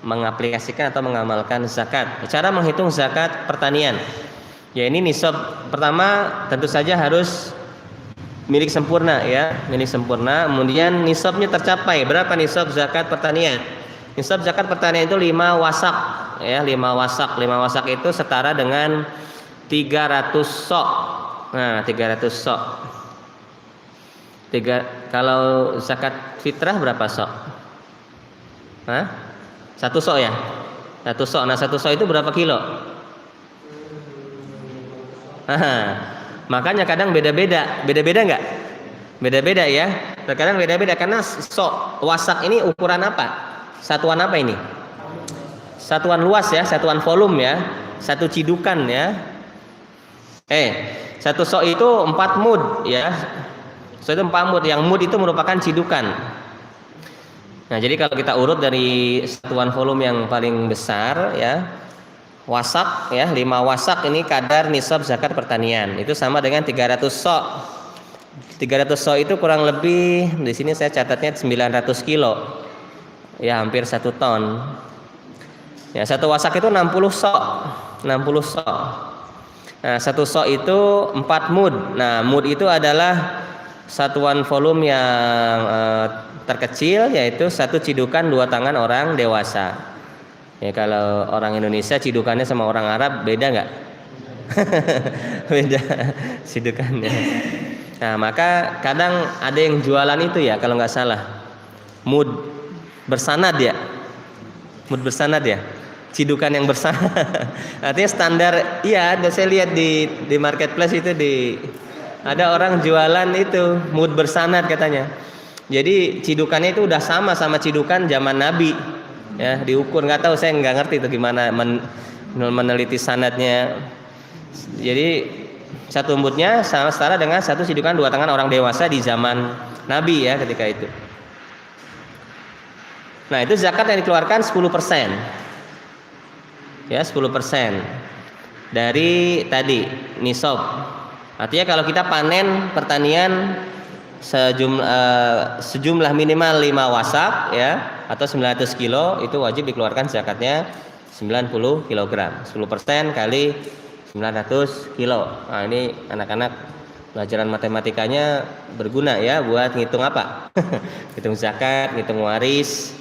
mengaplikasikan atau mengamalkan zakat. Cara menghitung zakat pertanian. Ya, ini nisab pertama tentu saja harus milik sempurna ya, milik sempurna. Kemudian nisabnya tercapai. Berapa nisab zakat pertanian? Nisab zakat pertanian itu 5 wasak ya, 5 wasak. 5 wasak itu setara dengan 300 sok. Nah, 300 sok. Kalau zakat fitrah berapa sok? 1 sok ya? 1 sok. Nah, 1 sok itu berapa kilo? Makanya kadang beda-beda nggak? Beda-beda ya. Terkadang beda-beda karena sok wasak ini ukuran apa? Satuan apa ini? Satuan luas ya, satuan volume ya, 1 cidukan ya. 1 sok itu 4 mud ya. So itu 4 mud. Yang mud itu merupakan cidukan. Nah, jadi kalau kita urut dari satuan volume yang paling besar ya, wasak ya, 5 wasak ini kadar nisab zakat pertanian. Itu sama dengan 300 sok. 300 sok itu kurang lebih, di sini saya catatnya 900 kilo. Ya, hampir 1 ton. Ya, 1 wasak itu 60 sok. 60 sok. Nah, 1 sok itu 4 mud. Nah, mud itu adalah satuan volume yang terkecil, yaitu 1 cidukan 2 tangan orang dewasa. Ya, kalau orang Indonesia cidukannya sama orang Arab beda nggak? Beda cidukannya. Nah, maka kadang ada yang jualan itu ya, kalau nggak salah mud bersanad ya, mud bersanad ya, cidukan yang bersanad. Artinya standar. Iya, ada saya lihat di marketplace itu ada orang jualan itu mud bersanad katanya. Jadi cidukannya itu udah sama cidukan zaman Nabi. Ya, diukur, nggak tahu, saya nggak ngerti itu gimana meneliti sanadnya. Jadi 1 mudnya sama setara dengan 1 cidukan 2 tangan orang dewasa di zaman Nabi ya, ketika itu. Nah, itu zakat yang dikeluarkan 10%. Ya, 10% dari tadi nisab. Artinya kalau kita panen pertanian sejumlah minimal 5 wasak ya atau 900 kilo itu wajib dikeluarkan zakatnya 90 kg. 10% kali 900 kilo. Nah, ini anak-anak pelajaran matematikanya berguna ya buat ngitung apa? Ngitung zakat, ngitung waris.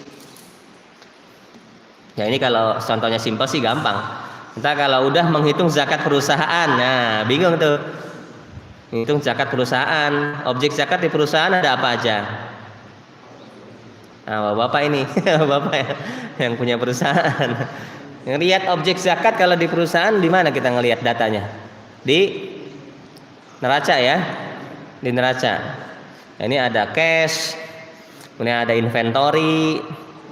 Ya ini kalau contohnya simpel sih gampang. Entah kalau udah menghitung zakat perusahaan, nah bingung tuh. Hitung zakat perusahaan, objek zakat di perusahaan ada apa aja? Nah, bapak ini, bapak yang punya perusahaan. Ngelihat objek zakat kalau di perusahaan di mana kita ngelihat datanya? Di neraca ya, di neraca. Nah, ini ada cash, kemudian ada inventory,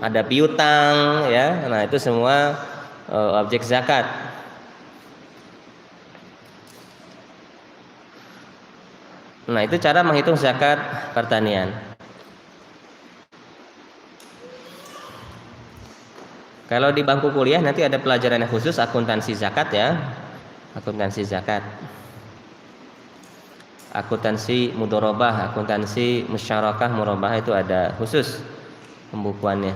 ada piutang, ya. Nah itu semua objek zakat. Nah itu cara menghitung zakat pertanian. Kalau di bangku kuliah nanti ada pelajaran yang khusus akuntansi zakat ya, akuntansi zakat, akuntansi mudorobah, akuntansi musyarakah murabah itu ada khusus pembukuannya.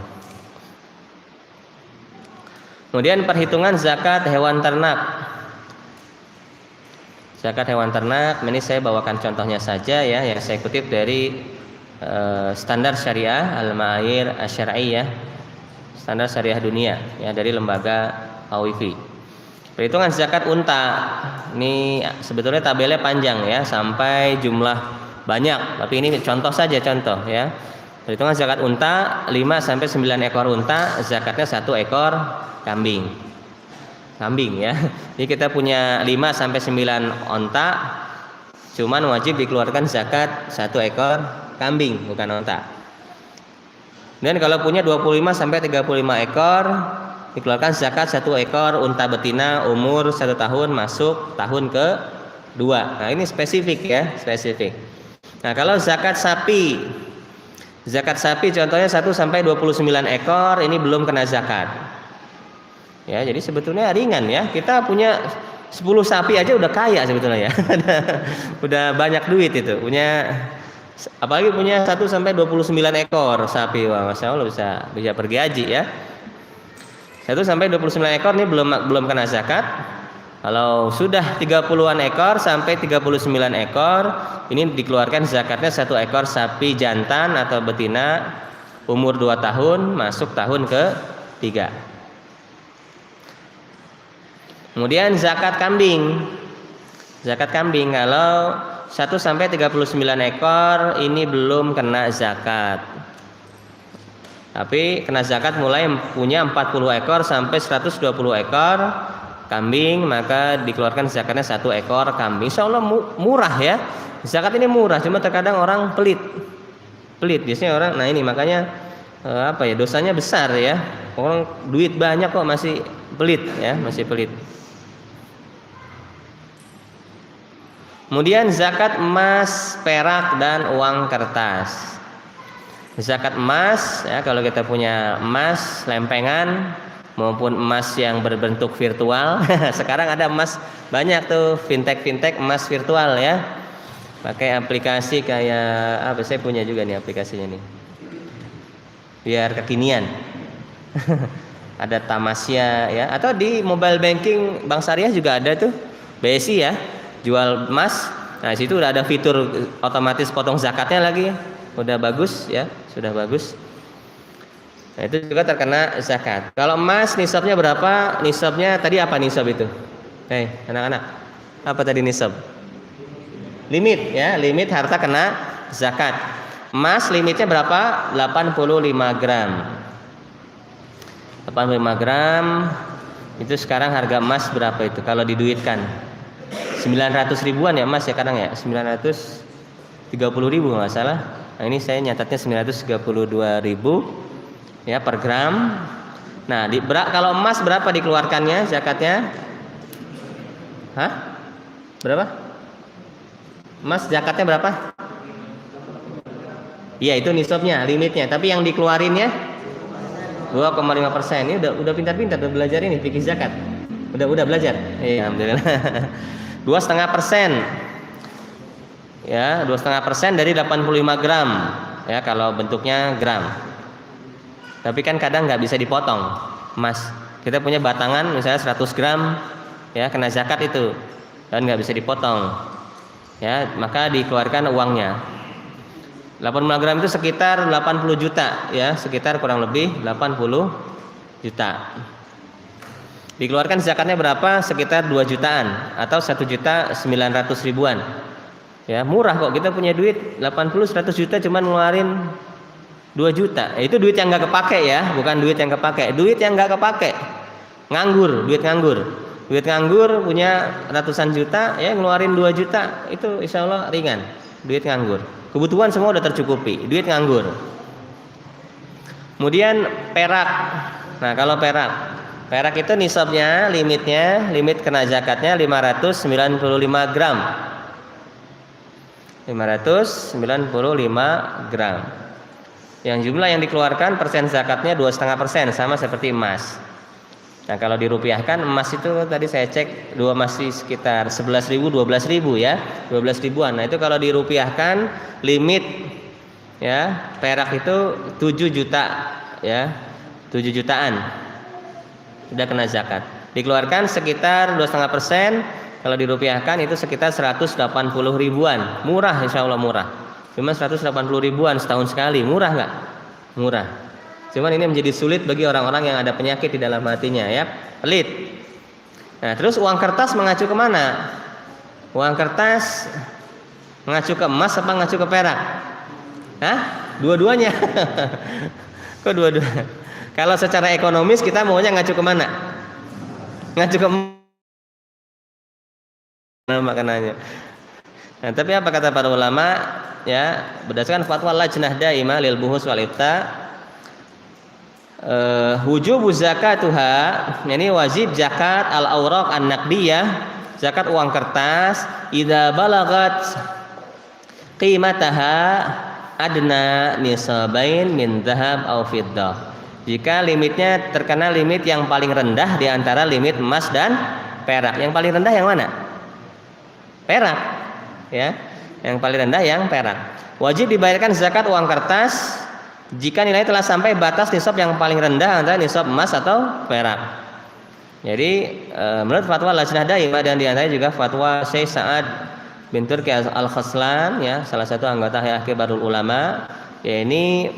Kemudian perhitungan zakat hewan ternak. Zakat hewan ternak, ini saya bawakan contohnya saja ya, yang saya kutip dari standar syariah Al-Ma'ayir Asy-Syar'iyyah, standar syariah dunia ya, dari lembaga AWIFI. Perhitungan zakat unta, ini sebetulnya tabelnya panjang ya, sampai jumlah banyak, tapi ini contoh saja, contoh ya. Perhitungan zakat unta 5 sampai 9 ekor unta, zakatnya 1 ekor kambing. Kambing ya. Jadi kita punya 5 sampai 9 onta, cuman wajib dikeluarkan zakat 1 ekor kambing, bukan onta. Dan kalau punya 25 sampai 35 ekor, dikeluarkan zakat 1 ekor unta betina umur 1 tahun masuk tahun ke-2. Nah, ini spesifik ya, spesifik. Nah, kalau zakat sapi. Zakat sapi contohnya 1 sampai 29 ekor, ini belum kena zakat. Ya, jadi sebetulnya ringan ya. Kita punya 10 sapi aja udah kaya sebetulnya ya. Udah banyak duit itu. Punya, apalagi punya 1 sampai 29 ekor sapi. Wah, Masya Allah bisa pergi haji ya. 1 sampai 29 ekor ini belum kena zakat. Kalau sudah 30-an ekor sampai 39 ekor, ini dikeluarkan zakatnya 1 ekor sapi jantan atau betina umur 2 tahun masuk tahun ke-3. Kemudian zakat kambing. Zakat kambing kalau 1 sampai 39 ekor ini belum kena zakat. Tapi kena zakat mulai punya 40 ekor sampai 120 ekor kambing, maka dikeluarkan zakatnya 1 ekor kambing. Insya Allah murah ya. Zakat ini murah, cuma terkadang orang pelit. Biasanya orang, nah ini makanya dosanya besar ya. Orang duit banyak kok masih pelit ya, masih pelit. Kemudian zakat emas, perak dan uang kertas. Zakat emas ya, kalau kita punya emas lempengan maupun emas yang berbentuk virtual. Sekarang ada emas banyak tuh, fintech emas virtual ya. Pakai aplikasi kayak saya punya juga nih aplikasinya nih. Biar kekinian. Ada Tamasya ya, atau di mobile banking Bank Syariah juga ada tuh. BSI ya, jual emas. Nah, situ udah ada fitur otomatis potong zakatnya lagi. Udah bagus ya, sudah bagus. Nah, itu juga terkena zakat. Kalau emas nisabnya berapa? Nisabnya tadi apa nisab itu? Anak-anak. Apa tadi nisab? Limit ya, limit harta kena zakat. Emas limitnya berapa? 85 gram. 85 gram itu sekarang harga emas berapa itu kalau diduitkan? 900 ribuan ya emas ya kadang ya, 930 ribu nggak salah. Nah, ini saya nyatatnya 932 ribu ya per gram. Nah, kalau emas berapa dikeluarkannya zakatnya? Berapa? Emas zakatnya berapa? Iya, itu nisabnya, limitnya. Tapi yang dikeluarinnya 2,5%. Ini udah pintar-pintar udah belajar ini fikih zakat. Udah belajar. Iya, alhamdulillah. 2,5%. ya 2,5% dari 85 gram ya kalau bentuknya gram. Tapi kan kadang nggak bisa dipotong emas. Kita punya batangan misalnya 100 gram ya kena zakat itu dan nggak bisa dipotong ya, maka dikeluarkan uangnya. 85 gram itu sekitar 80 juta ya, sekitar kurang lebih 80 juta. Dikeluarkan zakatnya berapa? Sekitar 2 jutaan atau 1.900.000-an. Ya, murah kok, kita punya duit 80-100 juta cuman ngeluarin 2 juta. Itu duit yang nggak kepake ya, bukan duit yang kepake. Duit yang nggak kepake. Nganggur, duit nganggur. Duit nganggur punya ratusan juta ya ngeluarin 2 juta, itu insya Allah ringan. Duit nganggur. Kebutuhan semua udah tercukupi, duit nganggur. Kemudian perak. Nah, kalau perak itu nisabnya, limit kena zakatnya 595 gram. 595 gram. Yang jumlah yang dikeluarkan persen zakatnya 2,5%, sama seperti emas. Nah, kalau dirupiahkan emas itu tadi saya cek masih sekitar 11.000 12.000 ya, 12 ribuan. Nah, itu kalau dirupiahkan limit ya perak itu 7 juta ya, 7 jutaan sudah kena zakat. Dikeluarkan sekitar 2,5%, kalau dirupiahkan itu sekitar 180 ribuan. Murah, insya Allah murah. Cuma 180 ribuan setahun sekali, murah nggak? Murah. Cuman ini menjadi sulit bagi orang-orang yang ada penyakit di dalam hatinya ya, pelit. Nah, terus uang kertas mengacu kemana? Uang kertas mengacu ke emas apa mengacu ke perak? Hah? Dua-duanya. Kok dua-duanya? Kalau secara ekonomis kita maunya ngacu kemana? Ngacu ke makanannya. Nah, tapi apa kata para ulama ya, berdasarkan fatwa Lajnah Daimah lil Buhus wal Ifta, wujubu zakatuha, ini wajib zakat al-awraq an-naqdiyah, zakat uang kertas, idza balagat qimataha adna nisabain min dhahab aw fiddah. Jika limitnya terkena limit yang paling rendah di antara limit emas dan perak. Yang paling rendah yang mana? Perak. Ya. Yang paling rendah yang perak. Wajib dibayarkan zakat uang kertas jika nilai telah sampai batas nisab yang paling rendah antara nisab emas atau perak. Jadi menurut fatwa Lajnah Daimah dan diantaranya juga fatwa Syekh Sa'ad bin Turki Al-Khaslan ya, salah satu anggota Hay'ah Kibarul Ulama, ya ini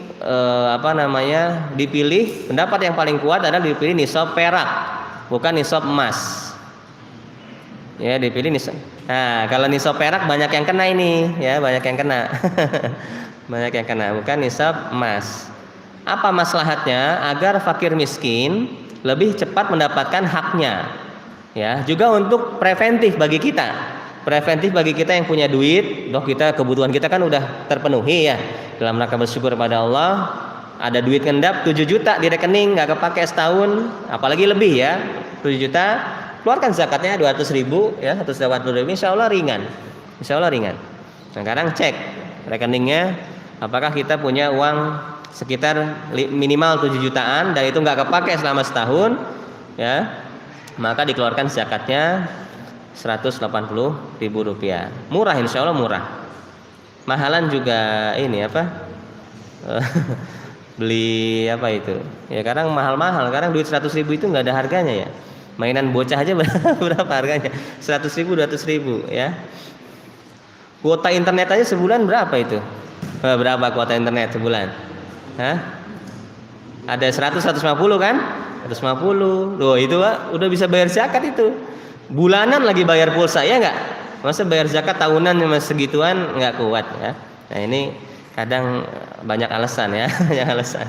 dipilih, pendapat yang paling kuat adalah dipilih nisab perak, bukan nisab emas. Ya, dipilih nisab. Nah, kalau nisab perak banyak yang kena ini, ya, banyak yang kena. Banyak yang kena, bukan nisab emas. Apa maslahatnya? Agar fakir miskin lebih cepat mendapatkan haknya. Ya, juga untuk preventif bagi kita. Preventif bagi kita yang punya duit, kita kebutuhan kita kan udah terpenuhi ya. Dalam rangka bersyukur pada Allah, ada duit ngendap 7 juta di rekening nggak kepake setahun, apalagi lebih ya, 7 juta, keluarkan zakatnya 200.000 ya, 180.000, insya Allah ringan. Insya Allah ringan. Nah, sekarang cek rekeningnya, apakah kita punya uang sekitar minimal 7 jutaan dan itu nggak kepake selama setahun ya, maka dikeluarkan zakatnya 180.000 rupiah. Murah, insya Allah murah. Mahalan juga ini beli apa itu ya, kadang mahal-mahal. Kadang duit 100.000 itu nggak ada harganya ya. Mainan bocah aja berapa harganya? 100.000 200.000 ya. Kuota internet aja sebulan berapa itu? Berapa kuota internet sebulan? Hah? Ada 100 150 kan? 150. Loh, itu udah bisa bayar zakat itu. Bulanan lagi bayar pulsa ya enggak? Masa bayar zakat tahunan cuma segituan, enggak kuat ya. Nah, ini kadang banyak alasan ya, banyak alasan.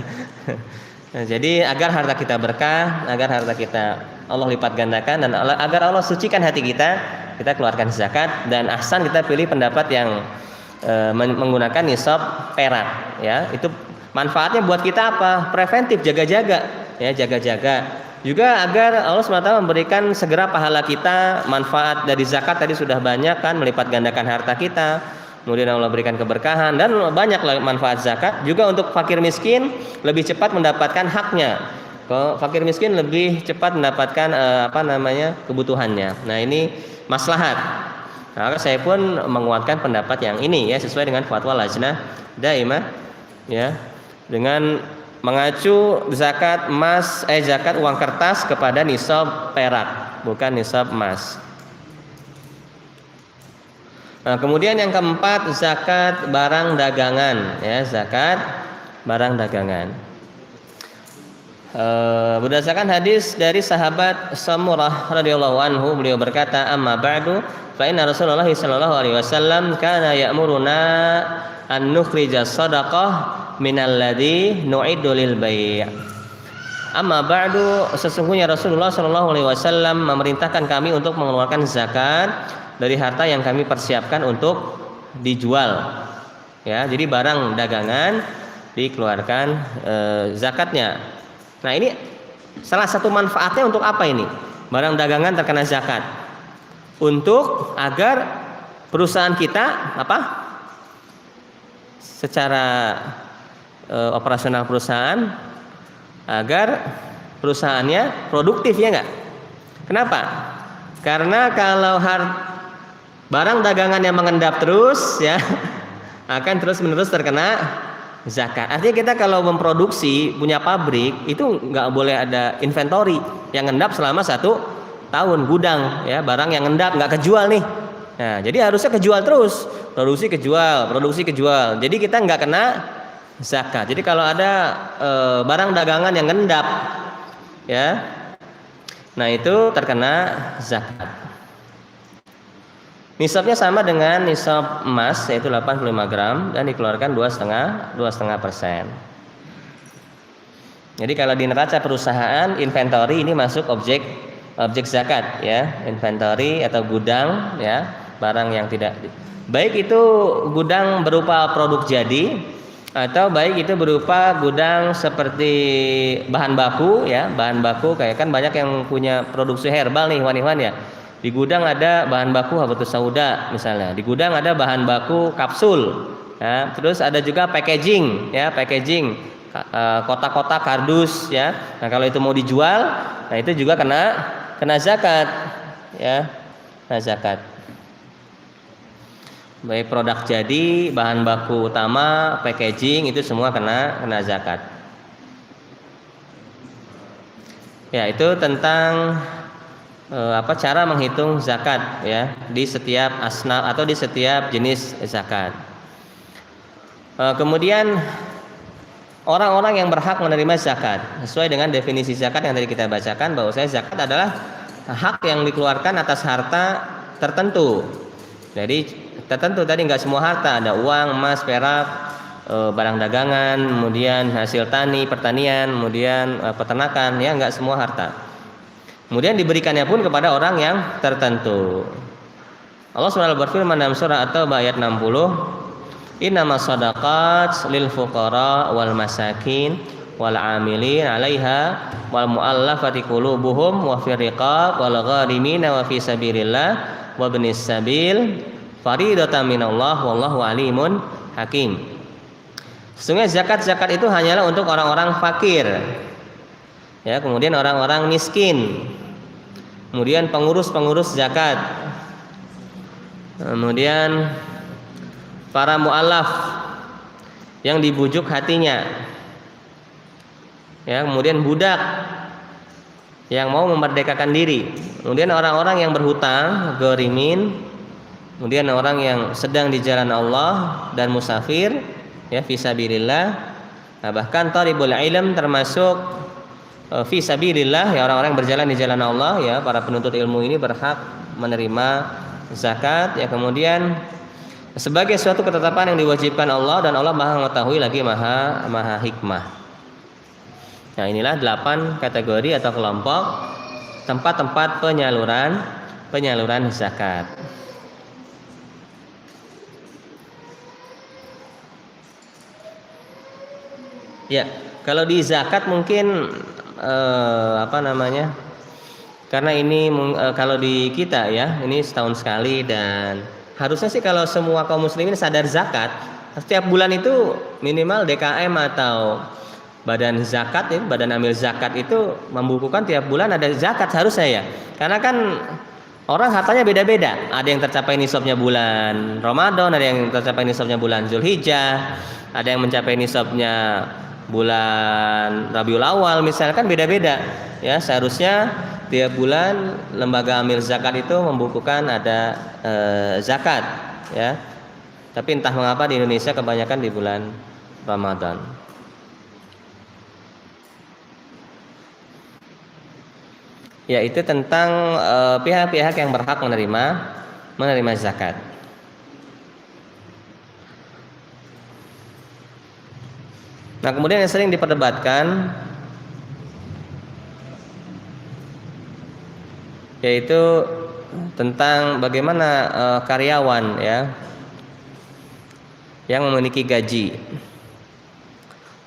Nah, jadi agar harta kita berkah, agar harta kita Allah lipat gandakan, dan agar Allah sucikan hati kita keluarkan zakat. Dan ahsan kita pilih pendapat yang menggunakan nisab perak ya. Itu manfaatnya buat kita apa? Preventif, jaga-jaga ya, jaga-jaga. Juga agar Allah SWT memberikan segera pahala kita. Manfaat dari zakat tadi sudah banyak kan, melipat gandakan harta kita. Kemudian Allah berikan keberkahan dan banyak manfaat zakat. Juga untuk fakir miskin lebih cepat mendapatkan haknya. Fakir miskin lebih cepat mendapatkan kebutuhannya. Nah, ini maslahat. Maka saya pun menguatkan pendapat yang ini ya, sesuai dengan fatwa Lajnah Daimah ya, dengan mengacu zakat zakat uang kertas kepada nisab perak, bukan nisab emas. Nah, kemudian yang keempat, zakat barang dagangan ya, zakat barang dagangan. Berdasarkan hadis dari sahabat Samurah radhiyallahu anhu, beliau berkata, amma ba'du fa inna Rasulullah sallallahu alaihi wasallam kana ya'muruna an nukhrija shadaqah minal ladzi nu'iddu lil bai'. Amma ba'du, sesungguhnya Rasulullah sallallahu alaihi wasallam memerintahkan kami untuk mengeluarkan zakat dari harta yang kami persiapkan untuk dijual. Ya, jadi barang dagangan dikeluarkan zakatnya. Nah, ini salah satu manfaatnya untuk apa ini? Barang dagangan terkena zakat. Untuk agar perusahaan kita secara operasional perusahaan, agar perusahaannya produktif, ya enggak? Kenapa? Karena kalau barang dagangan yang mengendap terus ya akan terus-menerus terkena zakat. Artinya kita kalau memproduksi, punya pabrik, itu nggak boleh ada inventory yang ngendap selama 1 tahun, gudang ya, barang yang ngendap nggak kejual nih. Nah, jadi harusnya kejual terus, produksi kejual. Jadi kita nggak kena zakat. Jadi kalau ada barang dagangan yang ngendap ya, nah itu terkena zakat. Nisabnya sama dengan nisab emas, yaitu 85 gram, dan dikeluarkan 2,5%. Jadi kalau di neraca perusahaan, inventory ini masuk objek zakat ya, inventory atau gudang ya, barang yang tidak, baik itu gudang berupa produk jadi atau baik itu berupa gudang seperti bahan baku ya, bahan baku kayak kan banyak yang punya produksi herbal nih, wan-wan ya. Di gudang ada bahan baku habatus sauda misalnya, di gudang ada bahan baku kapsul ya, terus ada juga packaging kotak-kotak kardus ya. Nah, kalau itu mau dijual, nah itu juga kena zakat ya, kena zakat. Baik produk jadi, bahan baku utama, packaging, itu semua kena zakat. Ya, itu tentang cara menghitung zakat ya di setiap asnaf atau di setiap jenis zakat. Kemudian orang-orang yang berhak menerima zakat sesuai dengan definisi zakat yang tadi kita bacakan, bahwasanya zakat adalah hak yang dikeluarkan atas harta tertentu. Jadi tertentu tadi, nggak semua harta, ada uang, emas, perak, barang dagangan, kemudian hasil pertanian, kemudian peternakan ya, nggak semua harta. Kemudian diberikannya pun kepada orang yang tertentu. Allah SWT berfirman dalam surah At-Taubah ayat 60, innamas shadaqat lil fuqara wal masakin wal amilin 'alaiha wal mu'allafati qulubuhum wa fir riqab wal gharimin wa fi sabilillah wa ibnis sabil faridatan minallah wallahu alimun hakim. Sesungguhnya zakat itu hanyalah untuk orang-orang fakir. Ya, kemudian orang-orang miskin, kemudian pengurus zakat, kemudian para mu'allaf yang dibujuk hatinya, ya, kemudian budak yang mau memerdekakan diri, kemudian orang-orang yang berhutang, gharimin, kemudian orang yang sedang di jalan Allah dan musafir, ya, fisabilillah. Nah, bahkan talibul ilm termasuk fisabilillah, ya, orang-orang yang berjalan di jalan Allah, ya, para penuntut ilmu ini berhak menerima zakat, ya. Kemudian sebagai suatu ketetapan yang diwajibkan Allah, dan Allah Maha mengetahui lagi Maha hikmah. Nah, inilah 8 kategori atau kelompok tempat-tempat penyaluran zakat. Ya, kalau di zakat mungkin karena ini kalau di kita ya, ini setahun sekali, dan harusnya sih kalau semua kaum muslimin sadar zakat, setiap bulan itu minimal DKM atau badan zakat badan amil zakat itu membukukan tiap bulan ada zakat harusnya ya. Karena kan Orang hartanya beda-beda. Ada yang tercapai nisabnya bulan Ramadan, ada yang tercapai nisabnya bulan Zulhijjah, ada yang mencapai nisabnya bulan Rabiul Awal misalkan, beda-beda. Ya, seharusnya tiap bulan lembaga amil zakat itu membukukan ada zakat, ya. Tapi entah mengapa di Indonesia kebanyakan di bulan Ramadan. Yaitu tentang pihak-pihak yang berhak menerima zakat. Nah, kemudian yang sering diperdebatkan yaitu tentang bagaimana karyawan, ya, yang memiliki gaji,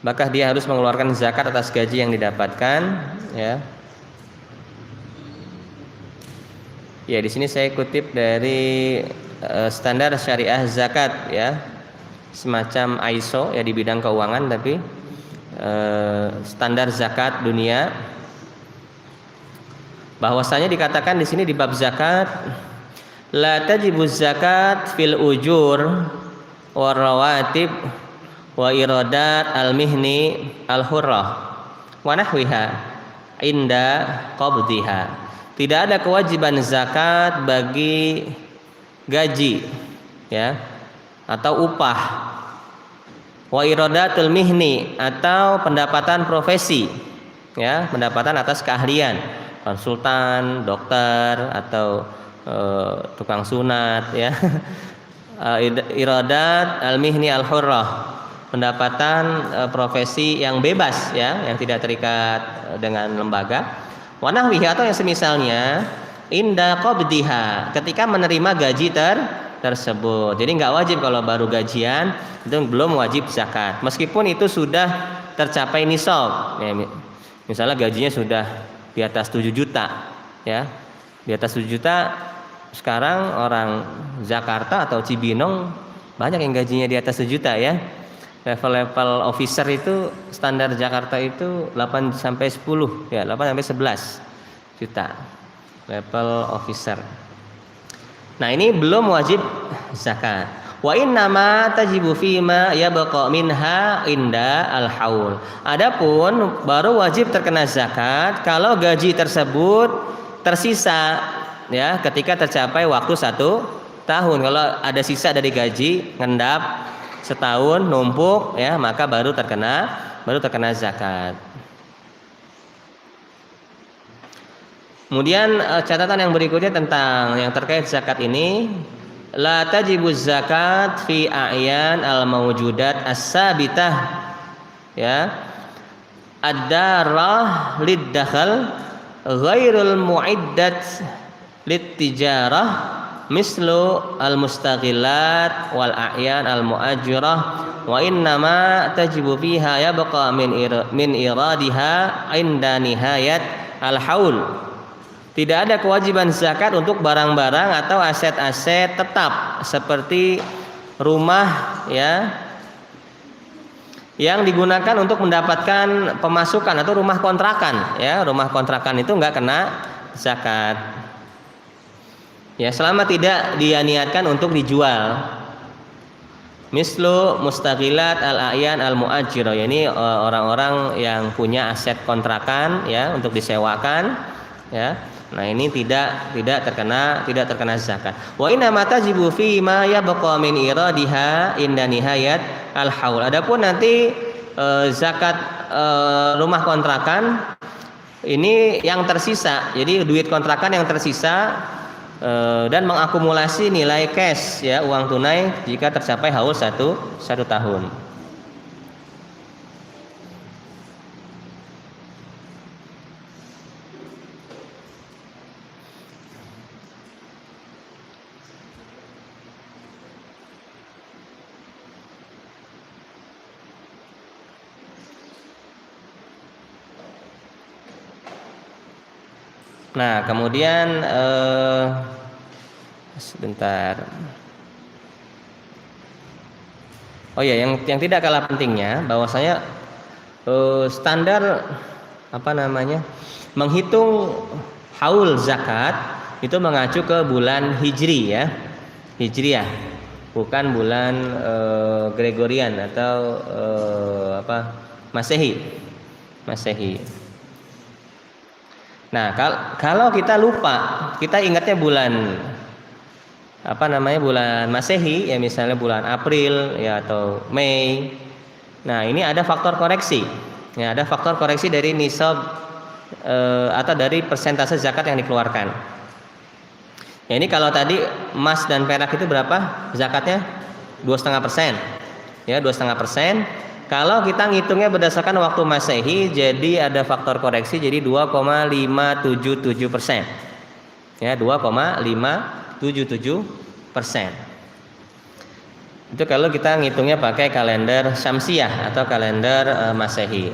maka dia harus mengeluarkan zakat atas gaji yang didapatkan, ya. Ya, di sini saya kutip dari standar syariah zakat, ya, semacam ISO ya di bidang keuangan, tapi standar zakat dunia. Bahwasanya dikatakan di sini di bab zakat, la tajibuz zakat fil ujur wa rawatib wa iradat al mihni al hurrah wa nahwiha inda qabdiha. Tidak ada kewajiban zakat bagi gaji, ya, atau upah, wa iradatul mihni, atau pendapatan profesi, ya, pendapatan atas keahlian, konsultan, dokter, atau tukang sunat, ya. Iradat al-mihni al-hurrah, pendapatan profesi yang bebas, ya, yang tidak terikat dengan lembaga. Wa nahwihi, atau yang semisalnya, inda qabdiha, ketika menerima gaji tersebut. Jadi nggak wajib kalau baru gajian, itu belum wajib zakat, meskipun itu sudah tercapai nisab, ya, misalnya gajinya sudah di atas 7 juta, ya, di atas 7 juta. Sekarang orang Jakarta atau Cibinong banyak yang gajinya di atas 7 juta, ya. Level-level officer itu standar Jakarta itu 8 sampai 10, ya, 8 sampai 11 juta level officer. Nah, ini belum wajib zakat. Wa innama tajibu fima yabqa minha inda al-haul. Adapun baru wajib terkena zakat kalau gaji tersebut tersisa, ya, ketika tercapai waktu 1 tahun. Kalau ada sisa dari gaji, ngendap setahun, numpuk, ya, maka baru terkena zakat. Kemudian catatan yang berikutnya tentang yang terkait zakat ini, la tajibuz zakat fi a'yan al-mawjudat as-sabitah, ya, ad-darah lid-dakhal ghairul mu'iddat lit-tijarah mislu al-mustaghilat wal a'yan al-mu'ajirah, wa innama tajibu fiha yabqa min iradiha inda nihayat al-haul. Tidak ada kewajiban zakat untuk barang-barang atau aset-aset tetap seperti rumah, ya, yang digunakan untuk mendapatkan pemasukan, atau rumah kontrakan, ya, rumah kontrakan itu nggak kena zakat, ya, selama tidak dia niatkan untuk dijual. Mislu mustaghilat al-a'yan al-mu'ajirah, ini orang-orang yang punya aset kontrakan, ya, untuk disewakan, ya. Nah, ini tidak terkena zakat. Wa inna ma tajibu fi ma yabqa min iradiha inda nihayat al-haul. Adapun nanti zakat rumah kontrakan ini yang tersisa. Jadi duit kontrakan yang tersisa dan mengakumulasi nilai cash, ya, uang tunai jika tercapai haul satu tahun. Nah, kemudian sebentar. Oh ya, yang tidak kalah pentingnya bahwasanya standar menghitung haul zakat itu mengacu ke bulan Hijri ya, Hijriah, bukan bulan Gregorian atau Masehi. Nah, kalau kita lupa, kita ingatnya bulan bulan Masehi ya, misalnya bulan April ya atau Mei. Nah, ini ada faktor koreksi. Ya, ada faktor koreksi dari nisab atau dari persentase zakat yang dikeluarkan. Ya, ini kalau tadi emas dan perak itu berapa zakatnya? 2,5%. Ya, 2,5%. Kalau kita ngitungnya berdasarkan waktu Masehi, jadi ada faktor koreksi jadi 2,577%. Ya, 2,577%. Itu kalau kita ngitungnya pakai kalender Syamsiah atau kalender Masehi.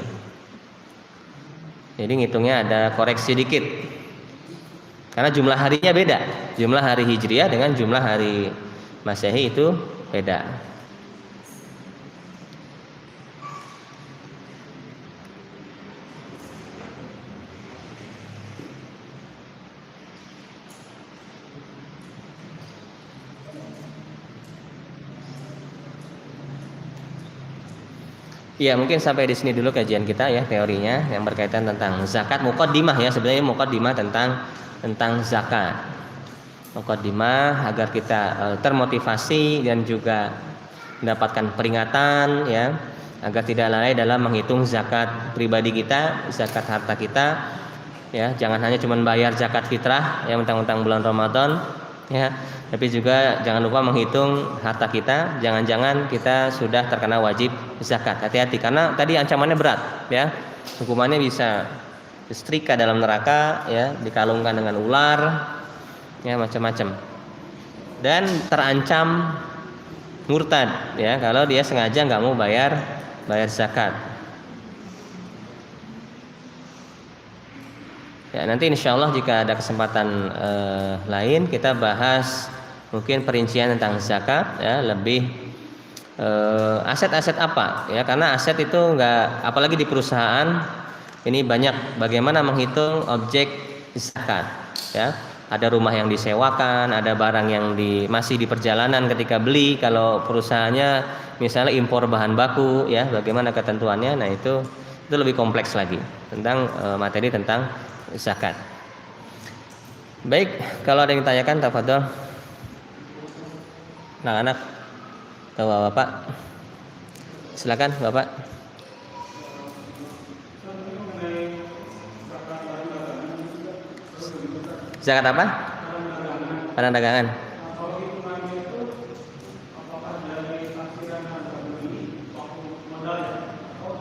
Jadi ngitungnya ada koreksi dikit. Karena jumlah harinya beda. Jumlah hari Hijriah dengan jumlah hari Masehi itu beda. Ya, mungkin sampai di sini dulu kajian kita ya, teorinya yang berkaitan tentang zakat. Muqaddimah ya, sebenarnya muqaddimah tentang zakat. Muqaddimah agar kita termotivasi dan juga mendapatkan peringatan ya, agar tidak lalai dalam menghitung zakat pribadi kita, zakat harta kita ya. Jangan hanya cuma bayar zakat fitrah ya mentang-mentang bulan Ramadan ya, tapi juga jangan lupa menghitung harta kita. Jangan-jangan kita sudah terkena wajib zakat. Hati-hati karena tadi ancamannya berat ya. Hukumannya bisa disetrika dalam neraka ya, dikalungkan dengan ular ya, macam-macam. Dan terancam murtad ya kalau dia sengaja nggak mau bayar zakat. Ya, nanti insya Allah jika ada kesempatan lain kita bahas mungkin perincian tentang zakat ya, lebih aset-aset apa ya, karena aset itu enggak, apalagi di perusahaan ini banyak bagaimana menghitung objek zakat ya. Ada rumah yang disewakan, ada barang yang masih di perjalanan ketika beli. Kalau perusahaannya misalnya impor bahan baku ya, bagaimana ketentuannya. Nah itu lebih kompleks lagi tentang materi tentang zakat. Baik, kalau ada yang tanyakan tafadhol. Anak-anak atau Bapak. Silakan Bapak. Zakat apa? Barang dagangan.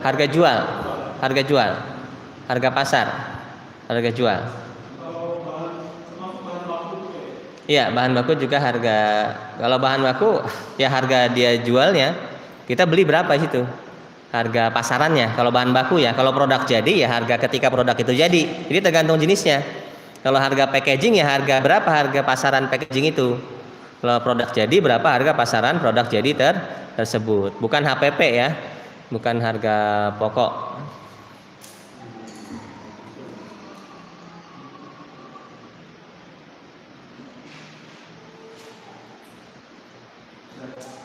Harga jual, harga pasar, harga jual. Iya, bahan baku juga harga. Kalau bahan baku ya harga dia jualnya, kita beli berapa situ? Harga pasarannya. Kalau bahan baku ya, kalau produk jadi ya harga ketika produk itu jadi. Jadi tergantung jenisnya. Kalau harga packaging ya harga berapa harga pasaran packaging itu. Kalau produk jadi berapa harga pasaran produk jadi tersebut. Bukan HPP ya, bukan harga pokok.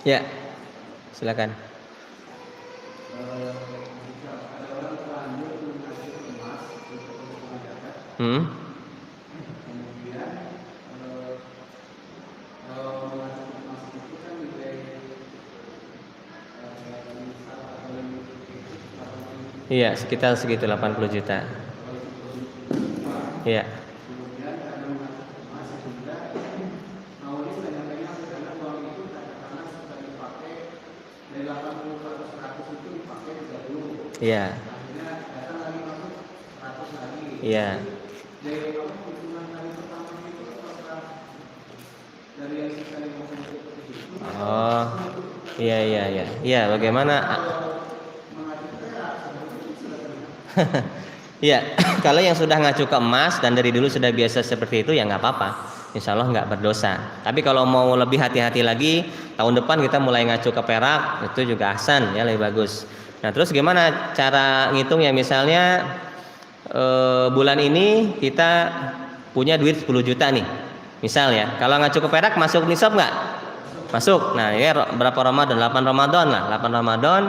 Ya, silakan. Iya, sekitar segitu 80 juta. Iya. Iya. Iya. Oh, iya. Iya, bagaimana? Ya, kalau yang sudah ngacu ke emas dan dari dulu sudah biasa seperti itu ya nggak apa-apa, insya Allah nggak berdosa. Tapi kalau mau lebih hati-hati lagi, tahun depan kita mulai ngacu ke perak, itu juga ahsan ya, lebih bagus. Nah terus gimana cara ngitung ya, misalnya bulan ini kita punya duit 10 juta nih Misal ya, kalau nggak cukup perak masuk nisab nggak? Masuk. Nah, ya berapa Ramadan? 8 Ramadan lah. 8 Ramadan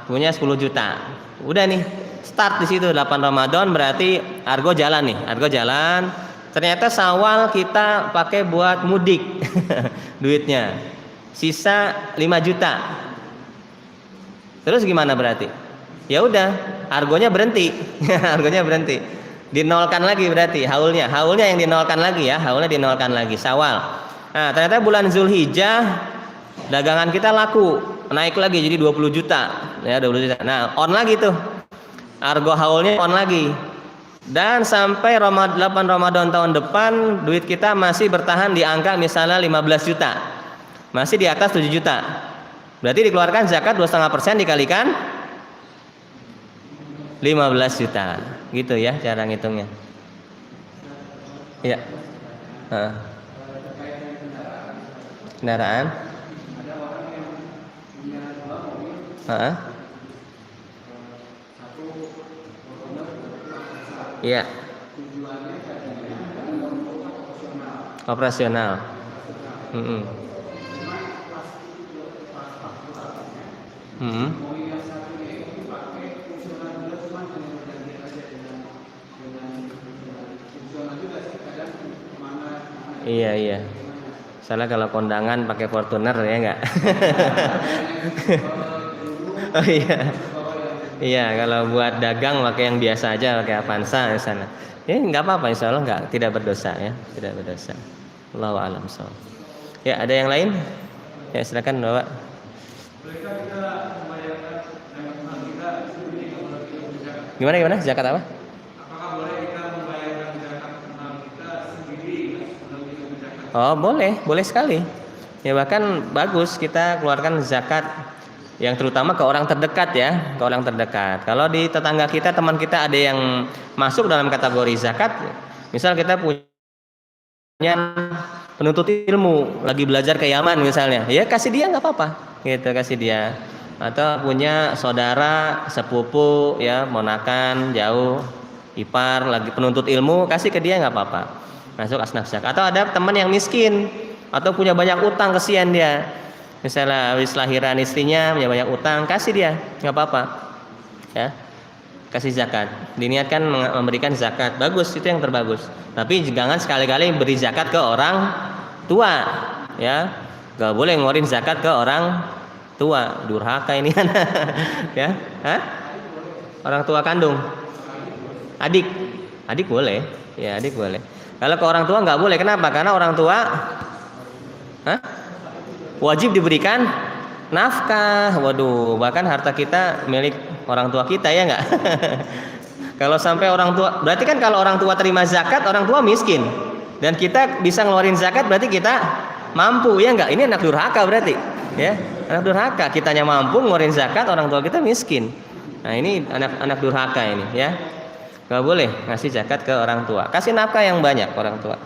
punya 10 juta. Udah nih, start di situ 8 Ramadan berarti argo jalan nih. Argo jalan. Ternyata Syawal kita pakai buat mudik duitnya. Sisa 5 juta. Terus gimana berarti? Ya udah, argonya berhenti. Argonya berhenti. Dinolkan lagi berarti haulnya yang dinolkan lagi ya, haulnya dinolkan lagi Syawal. Nah, ternyata bulan Zulhijjah dagangan kita laku, naik lagi jadi 20 juta ya, 20 juta. Nah, on lagi tuh. Argo haulnya on lagi. Dan sampai 8 Ramadan tahun depan duit kita masih bertahan di angka misalnya 15 juta. Masih di atas 7 juta. Berarti dikeluarkan zakat 2,5% dikalikan 15 juta. Gitu ya cara ngitungnya. Iya. Kendaraan. Iya. Operasional. Iya. Soalnya kalau kondangan pakai Fortuner ya enggak? Oh iya. Iya, kalau buat dagang pakai yang biasa aja, pakai Avanza di sana. Ya enggak apa-apa, insyaallah enggak, tidak berdosa ya, tidak berdosa. Allahu a'lam shawab. Ya, ada yang lain? Ya, silakan Bapak. Gimana? Zakat apa? Oh, boleh sekali. Ya bahkan bagus kita keluarkan zakat yang terutama ke orang terdekat ya, ke orang terdekat. Kalau di tetangga kita, teman kita ada yang masuk dalam kategori zakat, misal kita punya penuntut ilmu lagi belajar ke Yaman misalnya, ya kasih dia nggak apa-apa, gitu kasih dia. Atau punya saudara sepupu ya, ponakan jauh, ipar lagi penuntut ilmu, kasih ke dia nggak apa-apa. Masuk asnaf zakat. Atau ada teman yang miskin atau punya banyak utang, kesian dia. Misalnya habis lahiran istrinya punya banyak utang, kasih dia, nggak apa-apa. Ya. Kasih zakat. Diniatkan memberikan zakat. Bagus, itu yang terbagus. Tapi jangan sekali-kali beri zakat ke orang tua, ya. Nggak boleh ngeluarin zakat ke orang tua, durhaka ini kan. Ya. Orang tua kandung. Adik boleh. Ya, adik boleh. Kalau ke orang tua nggak boleh. Kenapa? Karena orang tua wajib diberikan nafkah. Waduh, bahkan harta kita milik orang tua kita ya nggak? Kalau sampai orang tua, berarti kan kalau orang tua terima zakat, orang tua miskin. Dan kita bisa ngeluarin zakat, berarti kita mampu ya nggak? Ini anak durhaka berarti, ya anak durhaka. Kitanya mampu ngeluarin zakat, orang tua kita miskin. Nah ini anak durhaka ini ya. Gak boleh ngasih zakat ke orang tua. Kasih nafkah yang banyak orang tua.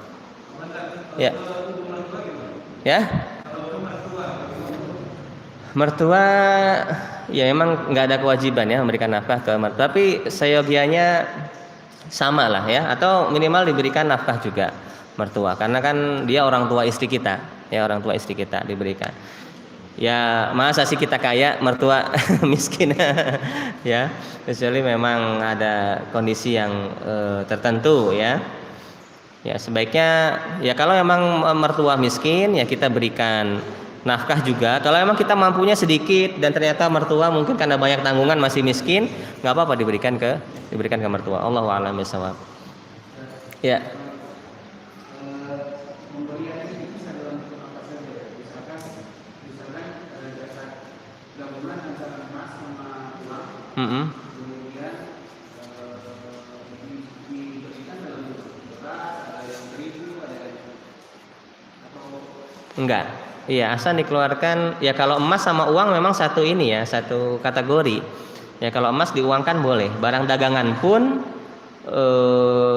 Ya. Mertua ya memang nggak ada kewajiban ya memberikan nafkah ke mertua. Tapi seyogianya sama lah ya. Atau minimal diberikan nafkah juga mertua. Karena kan dia orang tua istri kita. Ya orang tua istri kita diberikan. Ya masa sih kita kaya mertua miskin ya, kecuali memang ada kondisi yang tertentu ya. Ya sebaiknya ya kalau memang mertua miskin ya kita berikan nafkah juga. Kalau memang kita mampunya sedikit dan ternyata mertua mungkin karena banyak tanggungan masih miskin, nggak apa-apa diberikan ke mertua. Allahu a'lam bishawab. Ya. Enggak. Iya, asal dikeluarkan ya kalau emas sama uang memang satu ini ya, satu kategori. Ya kalau emas diuangkan boleh. Barang dagangan pun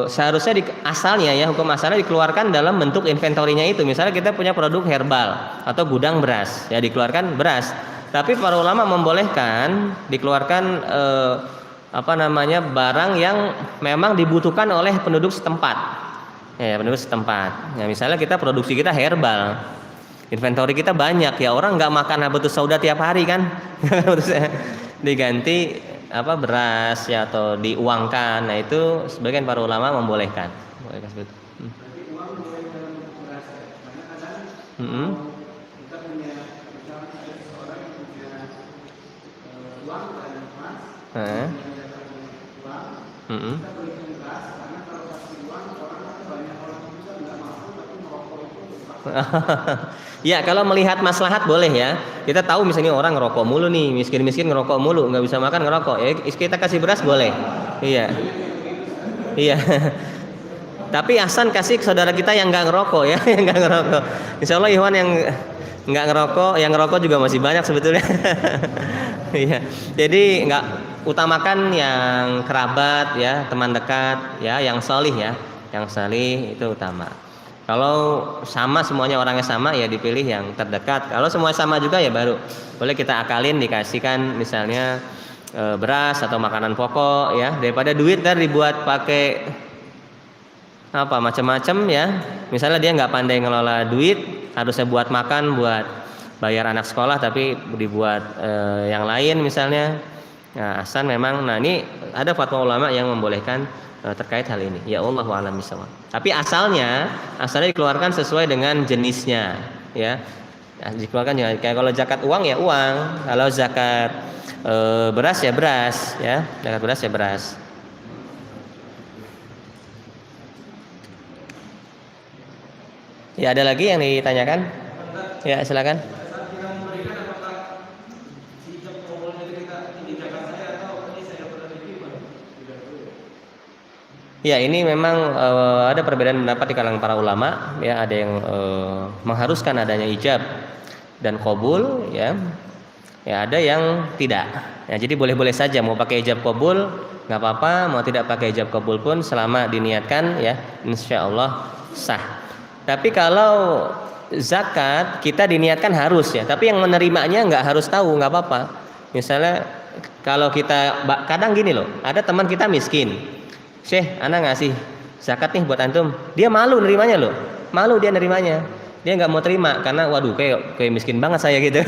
seharusnya asalnya ya, hukum asalnya dikeluarkan dalam bentuk inventorinya itu. Misalnya kita punya produk herbal atau gudang beras, ya dikeluarkan beras. Tapi para ulama membolehkan dikeluarkan barang yang memang dibutuhkan oleh penduduk setempat. Ya, penduduk setempat. Ya, misalnya kita produksi kita herbal, inventory kita banyak, ya orang nggak makan habatus sauda tiap hari kan, diganti apa beras ya atau diuangkan. Nah itu sebagian para ulama membolehkan. Bolehkan seperti itu. Hmm. Hmm. Hmm. Ya kalau melihat maslahat boleh ya. Kita tahu misalnya orang ngerokok mulu nih, miskin-miskin ngerokok mulu, nggak bisa makan ngerokok. Ya kita kasih beras boleh. Iya, iya. Tapi Hasan kasih ke saudara kita yang nggak ngerokok ya, yang nggak ngerokok. Insya Allah Iwan yang nggak ngerokok, yang ngerokok juga masih banyak sebetulnya. Iya. Jadi nggak utamakan yang kerabat ya, teman dekat ya, yang salih ya, yang salih itu utama. Kalau sama semuanya orangnya sama ya dipilih yang terdekat. Kalau semuanya sama juga ya baru boleh kita akalin dikasihkan misalnya beras atau makanan pokok ya daripada duit dibuat pakai apa macam-macam ya. Misalnya dia nggak pandai ngelola duit, harusnya buat makan, buat bayar anak sekolah tapi dibuat yang lain misalnya. Nah, Hasan memang nah ini ada fatwa ulama yang membolehkan terkait hal ini. Ya Allah a'lam bishawab. Tapi asalnya dikeluarkan sesuai dengan jenisnya, ya. Dikeluarkan ya kayak kalau zakat uang ya uang, kalau zakat beras ya beras, ya. Zakat beras ya beras. Ya ada lagi yang ditanyakan? Ya silakan. Ya ini memang ada perbedaan pendapat di kalangan para ulama ya ada yang mengharuskan adanya ijab dan qabul ya ada yang tidak ya jadi boleh-boleh saja mau pakai ijab qabul nggak apa-apa mau tidak pakai ijab qabul pun selama diniatkan ya insya Allah sah. Tapi kalau zakat kita diniatkan harus ya tapi yang menerimanya nggak harus tahu nggak apa-apa. Misalnya kalau kita kadang gini loh ada teman kita miskin. Syekh, anak ngasih zakat nih buat antum. Dia malu nerimanya loh. Malu dia nerimanya. Dia nggak mau terima karena waduh kayak miskin banget saya gitu.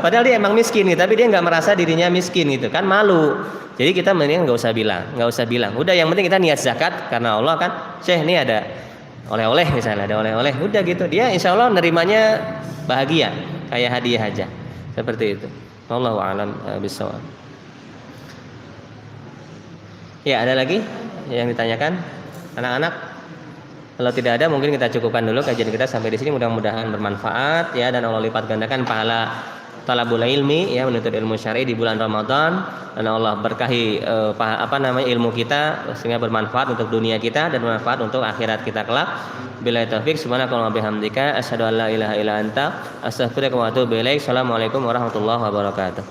Padahal dia emang miskin gitu, tapi dia nggak merasa dirinya miskin gitu kan malu. Jadi kita mendingan nggak usah bilang. Udah yang penting kita niat zakat karena Allah kan. Syekh ini ada oleh-oleh misalnya ada oleh-oleh. Udah gitu dia insya Allah nerimanya bahagia kayak hadiah aja. Seperti itu. Wallahu a'lam bishawab. Ya ada lagi yang ditanyakan anak-anak? Kalau tidak ada mungkin kita cukupkan dulu kajian kita sampai di sini mudah-mudahan bermanfaat ya dan Allah lipat gandakan pahala talabul ilmi ya menuntut ilmu syar'i di bulan Ramadan dan Allah berkahi ilmu kita sehingga bermanfaat untuk dunia kita dan bermanfaat untuk akhirat kita kelak. Billahi taufik subhanakallahumma bihamdika asyhadu an la ilaha illa anta astaghfiruka wa atubu ilaik. Assalamualaikum warahmatullahi wabarakatuh.